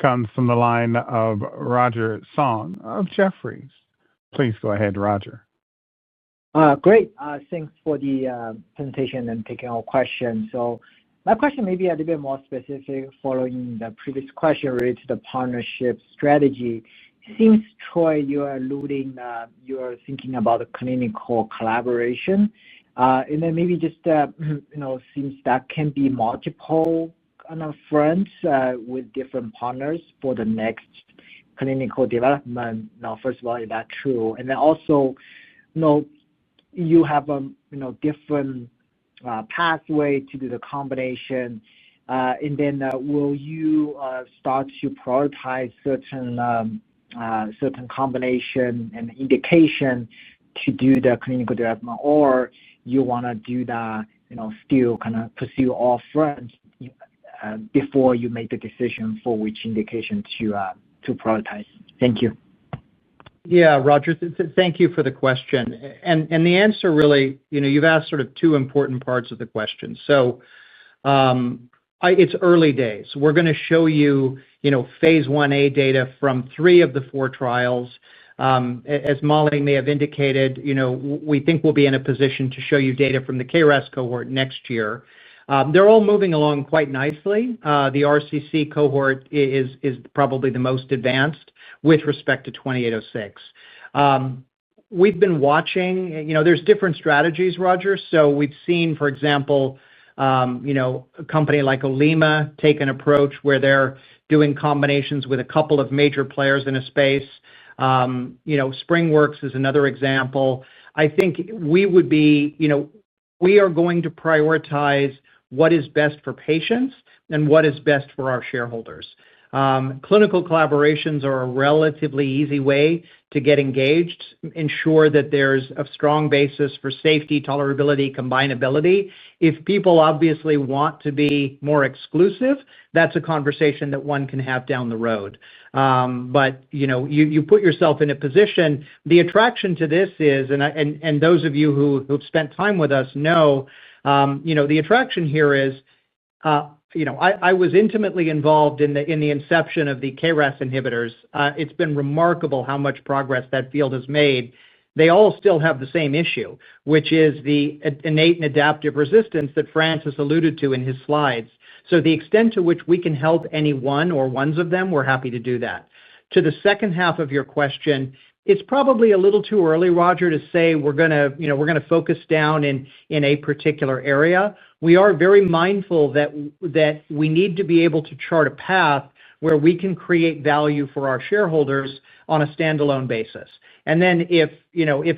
[SPEAKER 1] comes from the line of Roger Song of Jefferies. Please go ahead, Roger.
[SPEAKER 7] Great. Thanks for the presentation and taking our questions. So my question may be a little bit more specific following the previous question related to the partnership strategy. It seems, Troy, you are alluding you are thinking about a clinical collaboration. And then maybe just, seems that can be multiple kind of fronts with different partners for the next clinical development. Now, first of all, is that true? And then also, you have a different pathway to do the combination. And then will you start to prioritize certain combination and indication to do the clinical development, or you want to do that, still kind of pursue all fronts before you make the decision for which indication to prioritize? Thank you.
[SPEAKER 2] Yeah, Roger, thank you for the question. And the answer really, you've asked sort of two important parts of the question. So it's early days. We're going to show you, phase 1A data from 3 of the 4 trials. As Molly may have indicated, we think we'll be in a position to show you data from the KRAS cohort next year. They're all moving along quite nicely. The RCC cohort is probably the most advanced with respect to 2806. We've been watching, there's different strategies, Roger. So we've seen, for example, a company like Olema take an approach where they're doing combinations with a couple of major players in a space. SpringWorks is another example. I think we would be, we are going to prioritize what is best for patients and what is best for our shareholders. Clinical collaborations are a relatively easy way to get engaged, ensure that there's a strong basis for safety, tolerability, combinability. If people obviously want to be more exclusive, that's a conversation that one can have down the road. But, you put yourself in a position, the attraction to this is, and those of you who've spent time with us know, the attraction here is, I was intimately involved in the inception of the KRAS inhibitors. It's been remarkable how much progress that field has made. They all still have the same issue, which is the innate and adaptive resistance that Francis alluded to in his slides. So the extent to which we can help any one or ones of them, we're happy to do that. To the second half of your question, it's probably a little too early, Roger, to say we're going to focus down in a particular area. We are very mindful that we need to be able to chart a path where we can create value for our shareholders on a standalone basis. And then if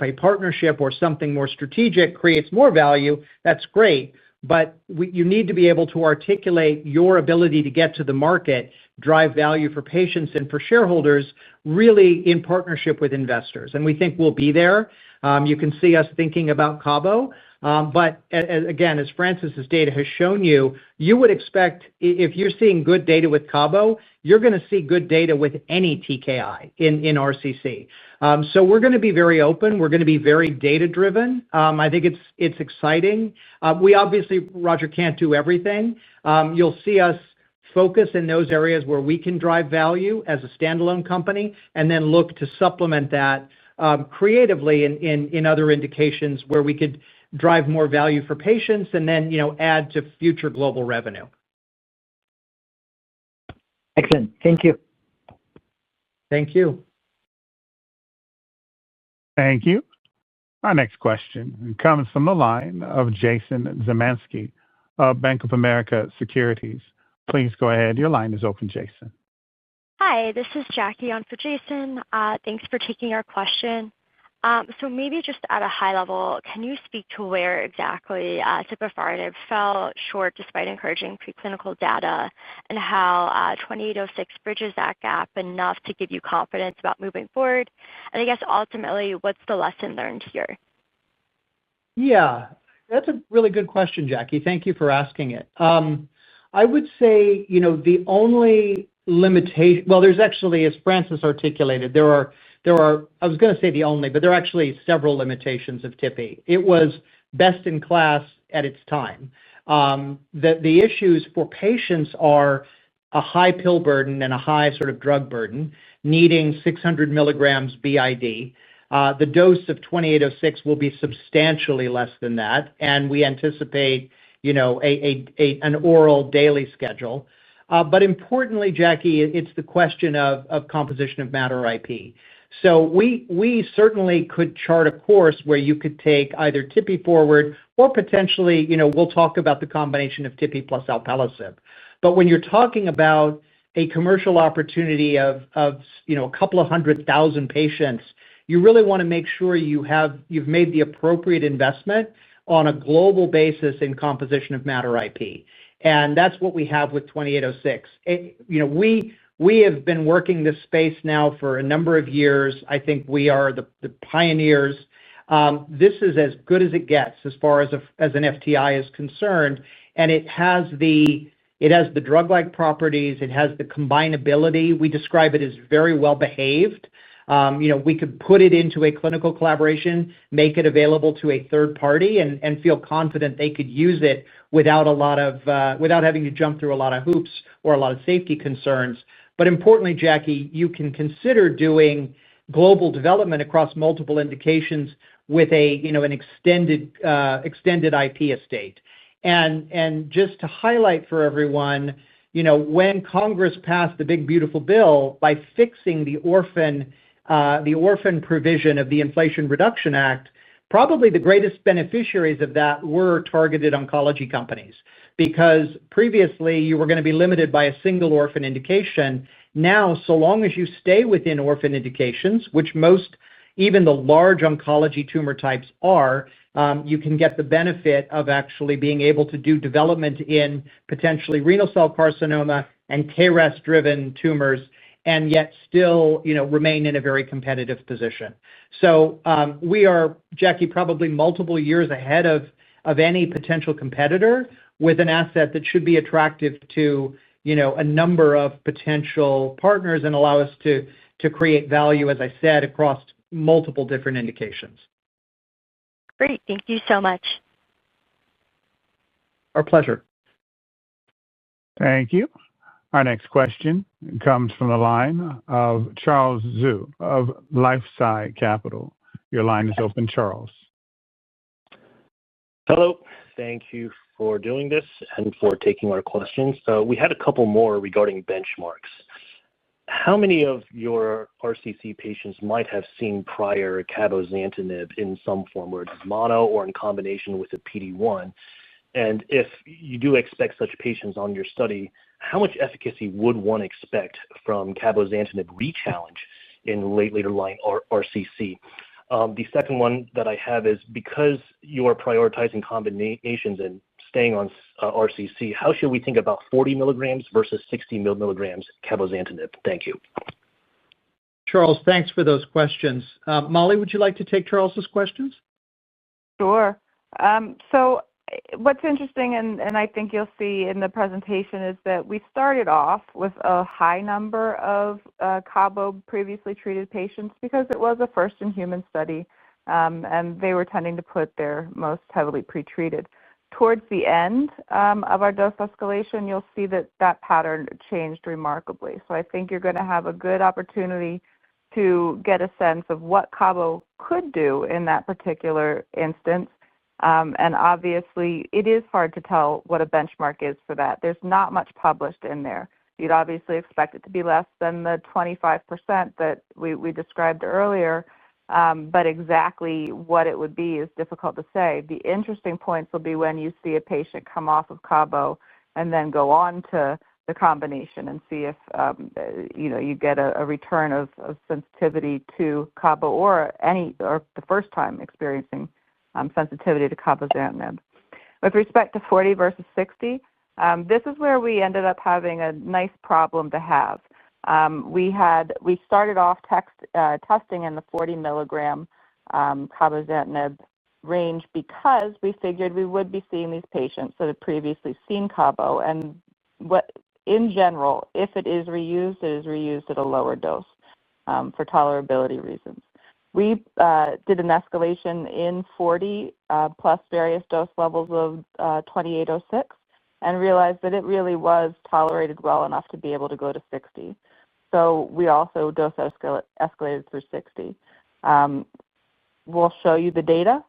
[SPEAKER 2] a partnership or something more strategic creates more value, that's great. But you need to be able to articulate your ability to get to the market, drive value for patients and for shareholders, really in partnership with investors. And we think we'll be there. You can see us thinking about Cabo. But again, as Francis's data has shown you, you would expect if you're seeing good data with Cabo, you're going to see good data with any TKI in RCC. So we're going to be very open. We're going to be very data-driven. I think it's exciting. We obviously, Roger, can't do everything. You'll see us focus in those areas where we can drive value as a standalone company and then look to supplement that creatively in other indications where we could drive more value for patients and then, add to future global revenue.
[SPEAKER 7] Excellent. Thank you.
[SPEAKER 2] Thank you.
[SPEAKER 1] Thank you. Our next question comes from the line of Jason Zemansky of Bank of America Securities. Please go ahead. Your line is open, Jason.
[SPEAKER 8] Hi, this is Jackie on for Jason. Thanks for taking our question. So maybe just at a high level, can you speak to where exactly tipifarnib fell short despite encouraging preclinical data, and how 2806 bridges that gap enough to give you confidence about moving forward? And I guess ultimately, what's the lesson learned here?
[SPEAKER 2] Yeah, that's a really good question, Jackie. Thank you for asking it. I would say, the only limitation, well, there's actually, as Francis articulated, there are, I was going to say the only, but there are actually several limitations of Tipi. It was best in class at its time. The issues for patients are a high pill burden and a high sort of drug burden, needing 600 milligrams BID. The dose of 2806 will be substantially less than that, and we anticipate, an oral daily schedule. But importantly, Jackie, it's the question of composition of matter IP. So we certainly could chart a course where you could take either Tipi forward or potentially, we'll talk about the combination of Tipi plus alpelisib. But when you're talking about a commercial opportunity of a couple of 100,000 patients, you really want to make sure you've made the appropriate investment on a global basis in composition of matter IP. And that's what we have with 2806. We have been working this space now for a number of years. I think we are the pioneers. This is as good as it gets as far as an FTI is concerned, and it has the drug-like properties. It has the combinability. We describe it as very well behaved. We could put it into a clinical collaboration, make it available to a third party, and feel confident they could use it without having to jump through a lot of hoops or a lot of safety concerns. But importantly, Jackie, you can consider doing global development across multiple indications with an extended IP estate. And just to highlight for everyone, when Congress passed the big beautiful bill by fixing the orphan provision of the Inflation Reduction Act, probably the greatest beneficiaries of that were targeted oncology companies, because previously you were going to be limited by a single orphan indication. Now, so long as you stay within orphan indications, which most, even the large oncology tumor types are, you can get the benefit of actually being able to do development in potentially renal cell carcinoma and KRAS-driven tumors, and yet still, remain in a very competitive position. So we are, Jackie, probably multiple years ahead of any potential competitor with an asset that should be attractive to, a number of potential partners and allow us to create value, as I said, across multiple different indications.
[SPEAKER 8] Great. Thank you so much.
[SPEAKER 2] Our pleasure.
[SPEAKER 1] Thank you. Our next question comes from the line of Charles Zhu of LifeSci Capital. Your line is open, Charles.
[SPEAKER 9] Hello. Thank you for doing this and for taking our questions. We had a couple more regarding benchmarks. How many of your RCC patients might have seen prior cabozantinib in some form, whether it's mono or in combination with a PD-1? And if you do expect such patients on your study, how much efficacy would one expect from cabozantinib rechallenge in later line RCC? The second one that I have is, because you are prioritizing combinations and staying on RCC, how should we think about 40 milligrams versus 60 milligrams cabozantinib? Thank you.
[SPEAKER 2] Charles, thanks for those questions. Molly, would you like to take Charles's questions?
[SPEAKER 4] Sure. So what's interesting, and I think you'll see in the presentation, is that we started off with a high number of Cabo previously treated patients because it was a first-in-human study, and they were tending to put their most heavily pretreated. Towards the end of our dose escalation, you'll see that pattern changed remarkably. So I think you're going to have a good opportunity to get a sense of what Cabo could do in that particular instance. And obviously, it is hard to tell what a benchmark is for that. There's not much published in there. You'd obviously expect it to be less than the 25% that we described earlier, but exactly what it would be is difficult to say. The interesting points will be when you see a patient come off of Cabo and then go on to the combination and see if you get a return of sensitivity to Cabo or the first time experiencing sensitivity to cabozantinib. With respect to 40 versus 60, this is where we ended up having a nice problem to have. We started off testing in the 40 milligram cabozantinib range because we figured we would be seeing these patients that had previously seen Cabo, and in general, if it is reused at a lower dose for tolerability reasons. We did an escalation in 40 plus various dose levels of 2806 and realized that it really was tolerated well enough to be able to go to 60. So we also dose escalated through 60. We'll show you the data,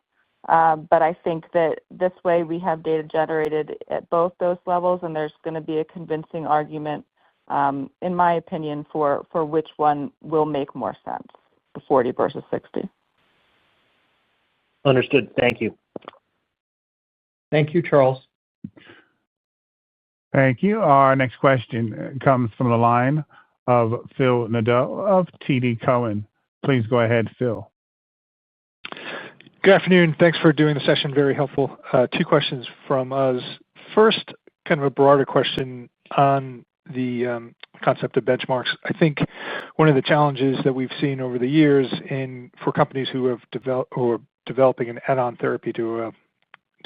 [SPEAKER 4] but I think that this way we have data generated at both dose levels, and there's going to be a convincing argument, in my opinion, for which one will make more sense, the 40 versus 60.
[SPEAKER 9] Understood. Thank you.
[SPEAKER 2] Thank you, Charles.
[SPEAKER 1] Thank you. Our next question comes from the line of Phil Nadeau of TD Cowen. Please go ahead, Phil.
[SPEAKER 10] Good afternoon. Thanks for doing the session. Very helpful. Two questions from us. First, kind of a broader question on the concept of benchmarks. I think one of the challenges that we've seen over the years for companies who have developing an add-on therapy to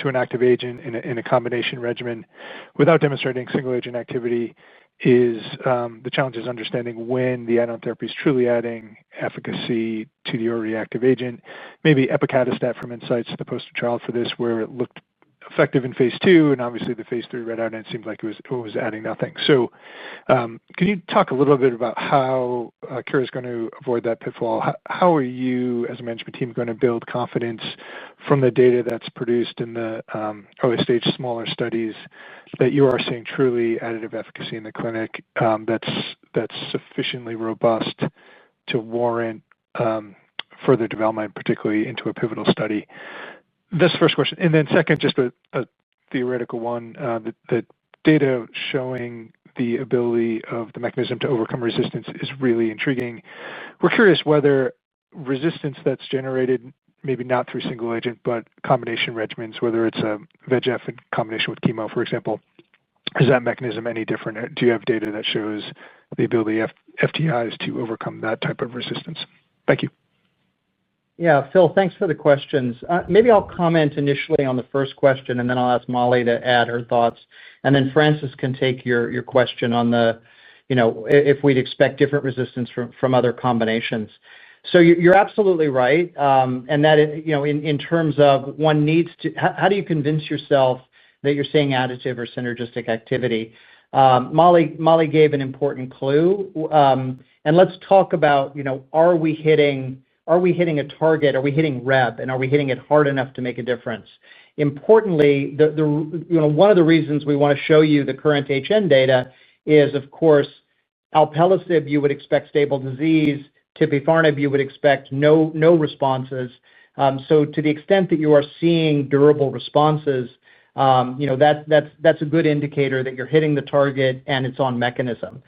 [SPEAKER 10] an active agent in a combination regimen without demonstrating single-agent activity is the challenge is understanding when the add-on therapy is truly adding efficacy to the already active agent. Maybe epacadostat from Insights, the poster child for this, where it looked effective in phase 2, and obviously the phase 3 readout, and it seemed like it was adding nothing. So can you talk a little bit about how Kura is going to avoid that pitfall? How are you, as a management team, going to build confidence from the data that's produced in the early stage smaller studies that you are seeing truly additive efficacy in the clinic that's sufficiently robust to warrant further development, particularly into a pivotal study? That's the first question. And then second, just a theoretical one, the data showing the ability of the mechanism to overcome resistance is really intriguing. We're curious whether resistance that's generated, maybe not through single agent, but combination regimens, whether it's a VEGF in combination with chemo, for example, is that mechanism any different? Do you have data that shows the ability of FTIs to overcome that type of resistance? Thank you.
[SPEAKER 2] Yeah, Phil, thanks for the questions. Maybe I'll comment initially on the first question, and then I'll ask Molly to add her thoughts. And then Francis can take your question on if we'd expect different resistance from other combinations. So you're absolutely right. And that, in terms of one needs to, how do you convince yourself that you're seeing additive or synergistic activity? Molly gave an important clue. And let's talk about, are we hitting a target? Are we hitting Reb? And are we hitting it hard enough to make a difference? Importantly, one of the reasons we want to show you the current HN data is, of course, alpelisib, you would expect stable disease. Tipifarnib, you would expect no responses. So to the extent that you are seeing durable responses, that's a good indicator that you're hitting the target and it's on mechanism.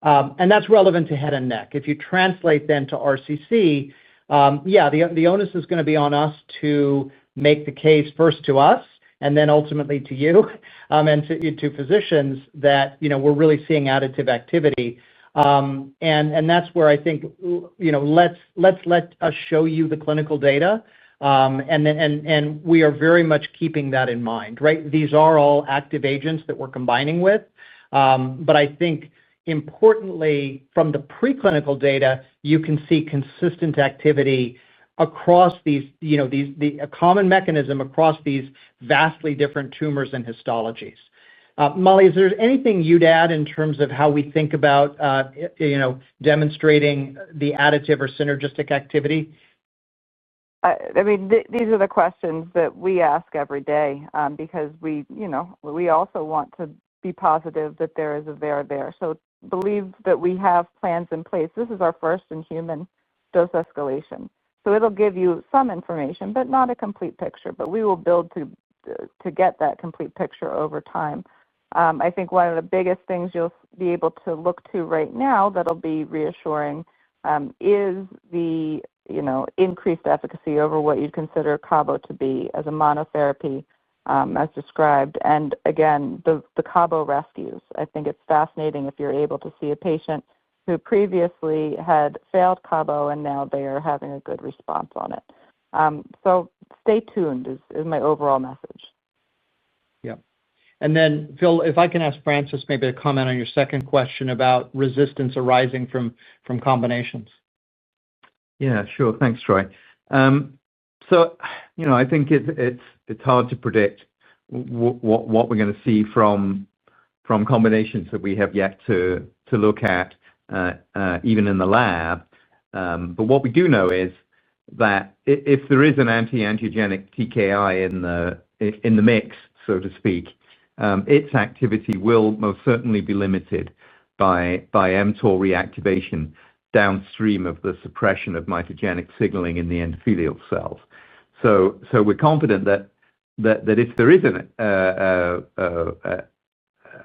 [SPEAKER 2] And that's relevant to head and neck. If you translate then to RCC, the onus is going to be on us to make the case first to us and then ultimately to you and to physicians that we're really seeing additive activity. And that's where I think let's let us show you the clinical data, and we are very much keeping that in mind. Right, these are all active agents that we're combining with, but I think importantly, from the preclinical data, you can see consistent activity across a common mechanism across these vastly different tumors and histologies. Molly, is there anything you'd add in terms of how we think about, demonstrating the additive or synergistic activity?
[SPEAKER 4] I mean, these are the questions that we ask every day because we also want to be positive that there is a there. So believe that we have plans in place. This is our first in human dose escalation. So it'll give you some information, but not a complete picture. But we will build to get that complete picture over time. I think one of the biggest things you'll be able to look to right now that'll be reassuring is the increased efficacy over what you'd consider Cabo to be as a monotherapy, as described. And again, the Cabo rescues. I think it's fascinating if you're able to see a patient who previously had failed Cabo and now they are having a good response on it. So stay tuned is my overall message.
[SPEAKER 2] Yeah. And then, Phil, if I can ask Francis maybe to comment on your second question about resistance arising from combinations.
[SPEAKER 3] Yeah, sure. Thanks, Troy. So, I think it's hard to predict what we're going to see from combinations that we have yet to look at, even in the lab. But what we do know is that if there is an anti-angiogenic TKI in the mix, so to speak, its activity will most certainly be limited by mTOR reactivation downstream of the suppression of mitogenic signaling in the endothelial cells. So we're confident that if there is a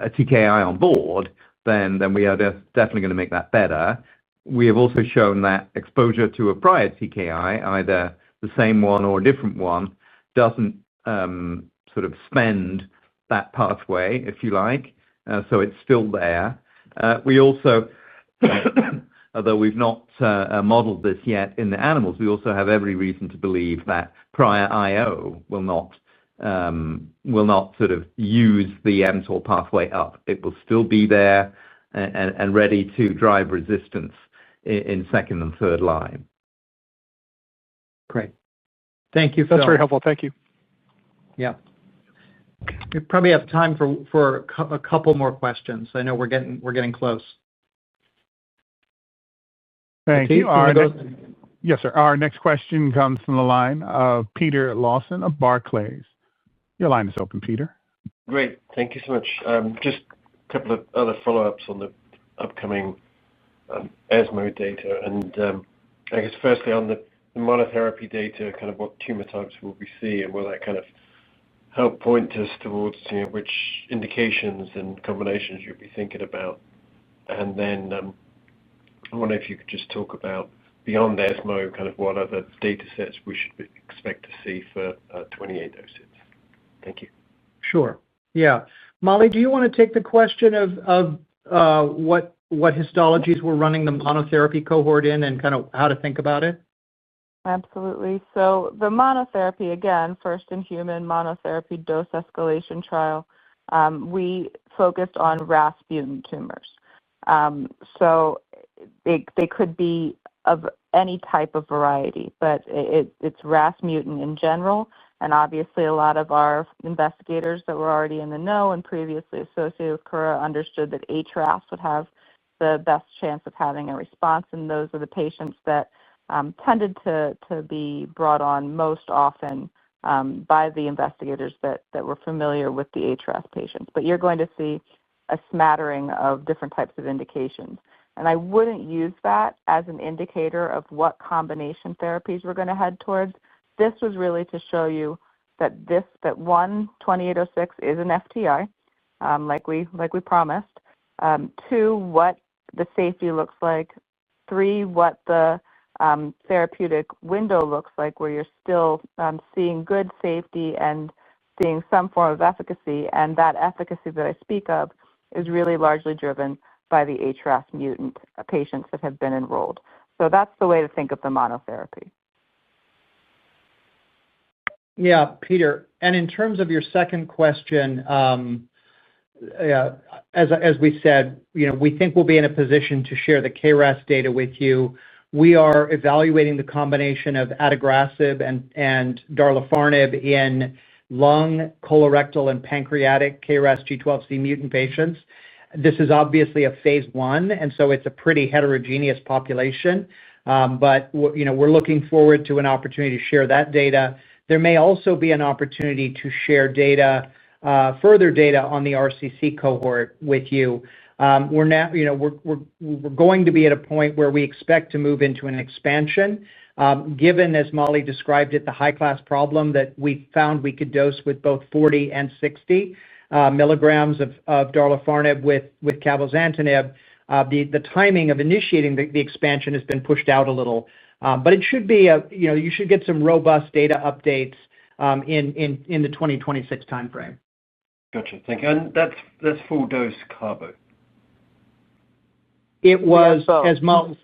[SPEAKER 3] TKI on board, then we are definitely going to make that better. We have also shown that exposure to a prior TKI, either the same one or a different one, doesn't sort of spend that pathway, if you like. So it's still there. We also, although we've not modeled this yet in the animals, we also have every reason to believe that prior IO will not sort of use the mTOR pathway up. It will still be there and ready to drive resistance in second and third line.
[SPEAKER 2] Great. Thank you, Phil.
[SPEAKER 10] That's very helpful. Thank you.
[SPEAKER 2] Yeah. We probably have time for a couple more questions. I know we're getting close.
[SPEAKER 1] Thank you. Yes, sir. Our next question comes from the line of Peter Lawson of Barclays. Your line is open, Peter.
[SPEAKER 11] Great. Thank you so much. Just a couple of other follow-ups on the upcoming ESMO data. And I guess firstly on the monotherapy data, kind of what tumor types will we see, and will that kind of help point us towards which indications and combinations you'll be thinking about? And then I wonder if you could just talk about, beyond ESMO, kind of what other data sets we should expect to see for 28 doses. Thank you.
[SPEAKER 2] Sure. Yeah. Molly, do you want to take the question of what histologies we're running the monotherapy cohort in and kind of how to think about it?
[SPEAKER 4] Absolutely. So the monotherapy, again, first in human monotherapy dose escalation trial, we focused on RAS mutant tumors. So they could be of any type of variety, but it's RAS mutant in general. And obviously a lot of our investigators that were already in the know and previously associated with Kura understood that HRAS would have the best chance of having a response, and those are the patients that tended to be brought on most often by the investigators that were familiar with the HRAS patients. But you're going to see a smattering of different types of indications. And I wouldn't use that as an indicator of what combination therapies we're going to head towards. This was really to show you that 2806 is an FTI, like we promised. 2, what the safety looks like. 3, what the therapeutic window looks like, where you're still seeing good safety and seeing some form of efficacy. And that efficacy that I speak of is really largely driven by the HRAS mutant patients that have been enrolled. So that's the way to think of the monotherapy.
[SPEAKER 2] Yeah, Peter. And in terms of your second question, as we said, we think we'll be in a position to share the KRAS data with you. We are evaluating the combination of adagrasib and darlifarnib in lung, colorectal, and pancreatic KRAS G12C mutant patients. This is obviously a phase 1, and so it's a pretty heterogeneous population. But we're looking forward to an opportunity to share that data. There may also be an opportunity to share data, further data on the RCC cohort with you. We're now, we're going to be at a point where we expect to move into an expansion. Given, as Molly described it, the high-class problem that we found we could dose with both 40 and 60 milligrams of darlifarnib with cabozantinib, the timing of initiating the expansion has been pushed out a little. But it should be you should get some robust data updates in the 2026 timeframe.
[SPEAKER 11] Gotcha. Thank you. And that's full dose carbo.
[SPEAKER 2] It was, as Molly,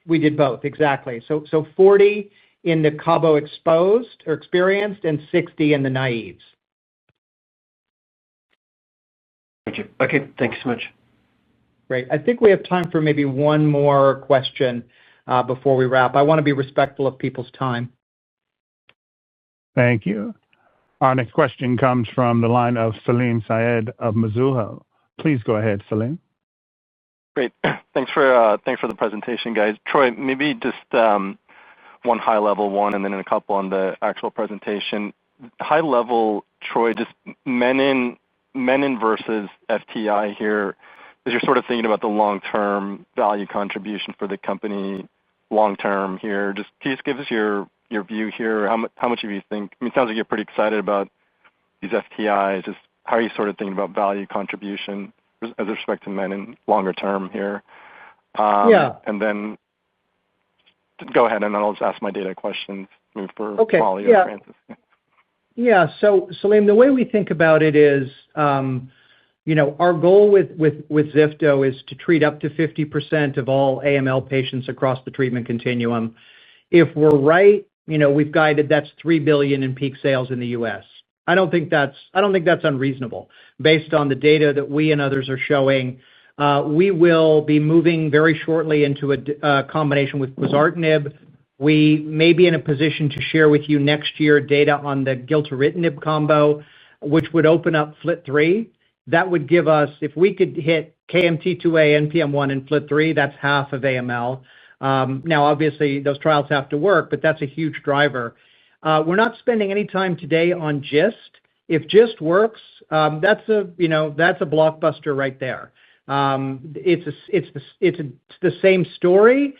[SPEAKER 2] we did both, exactly. So 40 in the cabo exposed or experienced and 60 in the naives.
[SPEAKER 11] Gotcha. Okay, thank you so much.
[SPEAKER 2] Great. I think we have time for maybe one more question before we wrap. I want to be respectful of people's time.
[SPEAKER 1] Thank you. Our next question comes from the line of Salim Syed of Mizuho. Please go ahead, Salim.
[SPEAKER 12] Great. Thanks for the presentation, guys. Troy, maybe just one high-level one and then a couple on the actual presentation. High-level, Troy, just menin versus FTI here, as you're sort of thinking about the long-term value contribution for the company long-term here. Just can you just give us your view here? How much of you think? I mean, it sounds like you're pretty excited about these FTIs. Just how are you sort of thinking about value contribution as respect to menin longer term here? And then go ahead, and I'll just ask my data questions for Molly or Francis.
[SPEAKER 2] Yeah. So, Salim, the way we think about it is, our goal with zifto is to treat up to 50% of all AML patients across the treatment continuum. If we're right, we've guided that's $3 billion in peak sales in the U.S. I don't think that's unreasonable based on the data that we and others are showing. We will be moving very shortly into a combination with quizartinib. We may be in a position to share with you next year data on the gilteritinib combo, which would open up FLT3. That would give us, if we could hit KMT2A, NPM1, and FLT3, that's half of AML. Now, obviously, those trials have to work, but that's a huge driver. We're not spending any time today on GIST. If GIST works, that's a blockbuster right there. It's the same story,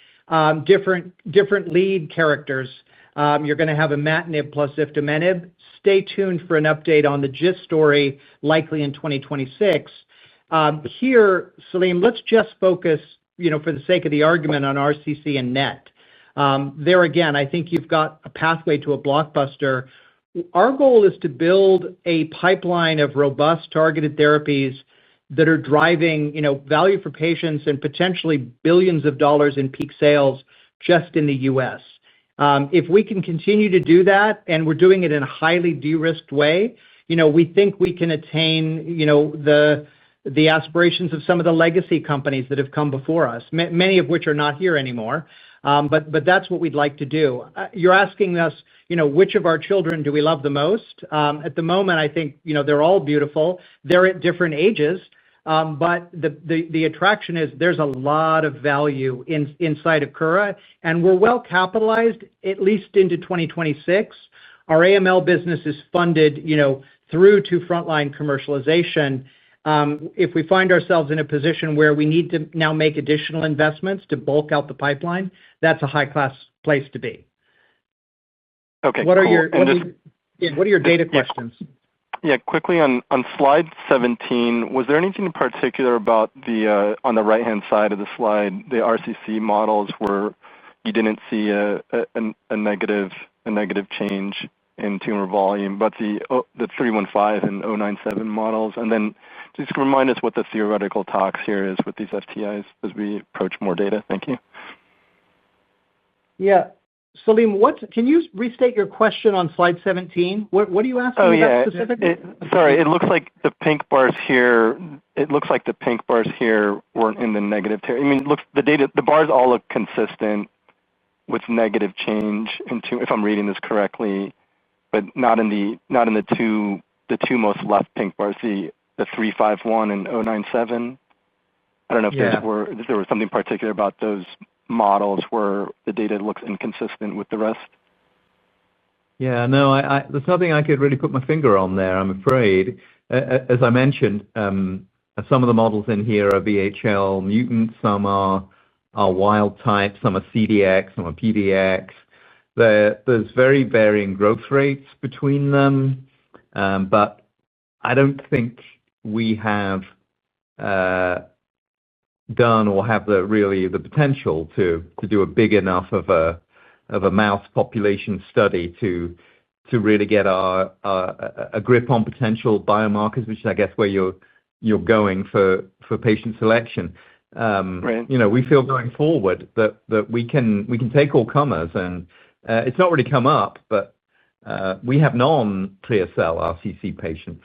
[SPEAKER 2] different lead characters. You're going to have imatinib plus ziftomenib. Stay tuned for an update on the GIST story, likely in 2026. Here, Salim, let's just focus, for the sake of the argument, on RCC and NET. There again, I think you've got a pathway to a blockbuster. Our goal is to build a pipeline of robust targeted therapies that are driving, value for patients and potentially billions of dollars in peak sales just in the U.S. If we can continue to do that, and we're doing it in a highly de-risked way, we think we can attain, the aspirations of some of the legacy companies that have come before us, many of which are not here anymore. But that's what we'd like to do. You're asking us, which of our children do we love the most? At the moment, I think, they're all beautiful. They're at different ages. But the attraction is there's a lot of value inside of Kura, and we're well capitalized at least into 2026. Our AML business is funded, through to frontline commercialization. If we find ourselves in a position where we need to now make additional investments to bulk out the pipeline, that's a high-class place to be.
[SPEAKER 12] Okay.
[SPEAKER 2] What are your data questions?
[SPEAKER 12] Yeah, quickly on slide 17, was there anything in particular about on the right-hand side of the slide, the RCC models where you didn't see a negative change in tumor volume, but the 315 and 097 models? And then just remind us what the theoretical tox here is with these FTIs as we approach more data. Thank you.
[SPEAKER 2] Yeah. Salim, can you restate your question on slide 17? What are you asking about specifically?
[SPEAKER 12] Sorry, it looks like the pink bars here. Weren't in the negative territory. I mean, the bars all look consistent with negative change if I'm reading this correctly, but not in the two most left pink bars, the 351 and 097. I don't know if there was something particular about those models where the data looks inconsistent with the rest.
[SPEAKER 3] Yeah, no, there's nothing I could really put my finger on there, I'm afraid. As I mentioned, Some of the models in here are VHL mutant, some are wild type, some are CDX, some are PDX. There's very varying growth rates between them, but I don't think we have done or have the potential to do a big enough of a mouse population study to really get a grip on potential biomarkers, which is, I guess, where you're going for patient selection.
[SPEAKER 12] Right.
[SPEAKER 3] We feel going forward that we can take all comers, and it's not really come up, but we have non-clear cell RCC patients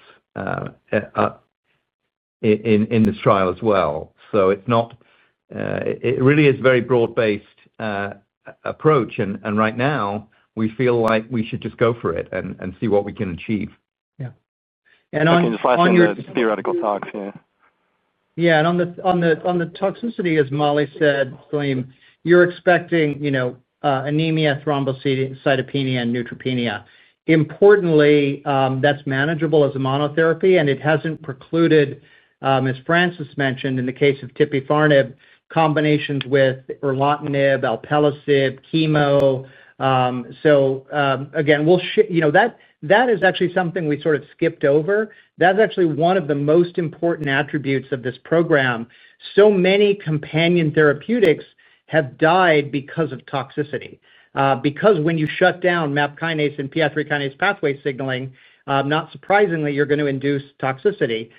[SPEAKER 3] in this trial as well. So it's not. It really is a very broad-based approach, and right now we feel like we should just go for it and see what we can achieve.
[SPEAKER 2] Yeah. And on your
[SPEAKER 12] theoretical talks, yeah.
[SPEAKER 2] Yeah, and on the toxicity, as Molly said, Salim, you're expecting anemia, thrombocytopenia, and neutropenia. Importantly, that's manageable as a monotherapy, and it hasn't precluded, as Francis mentioned, in the case of tipifarnib, combinations with erlotinib, alpelisib, chemo. So again, that is actually something we sort of skipped over. That's actually one of the most important attributes of this program. So many companion therapeutics have died because of toxicity. Because when you shut down MAP kinase and PI3 kinase pathway signaling, not surprisingly, you're going to induce toxicity.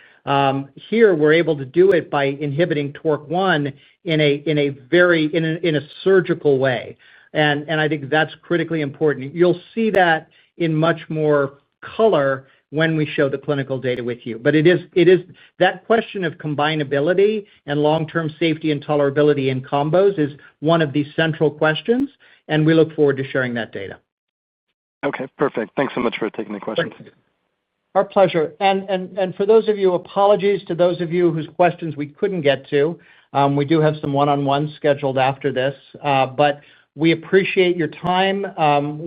[SPEAKER 2] Here, we're able to do it by inhibiting TORC1 in a surgical way, and I think that's critically important. You'll see that in much more color when we show the clinical data with you. But it is that question of combinability and long-term safety and tolerability in combos is one of these central questions, and we look forward to sharing that data.
[SPEAKER 12] Okay, perfect. Thanks so much for taking the questions.
[SPEAKER 2] Our pleasure. And for those of you, apologies to those of you whose questions we couldn't get to. We do have some one-on-ones scheduled after this, but we appreciate your time.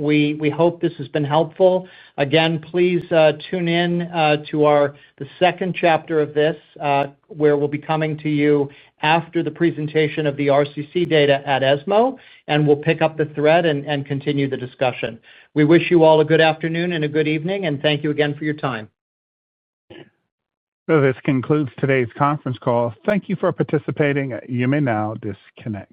[SPEAKER 2] We hope this has been helpful. Again, please tune in to the second chapter of this, where we'll be coming to you after the presentation of the RCC data at ESMO, and we'll pick up the thread and continue the discussion. We wish you all a good afternoon and a good evening, and thank you again for your time.
[SPEAKER 1] So this concludes today's conference call. Thank you for participating. You may now disconnect.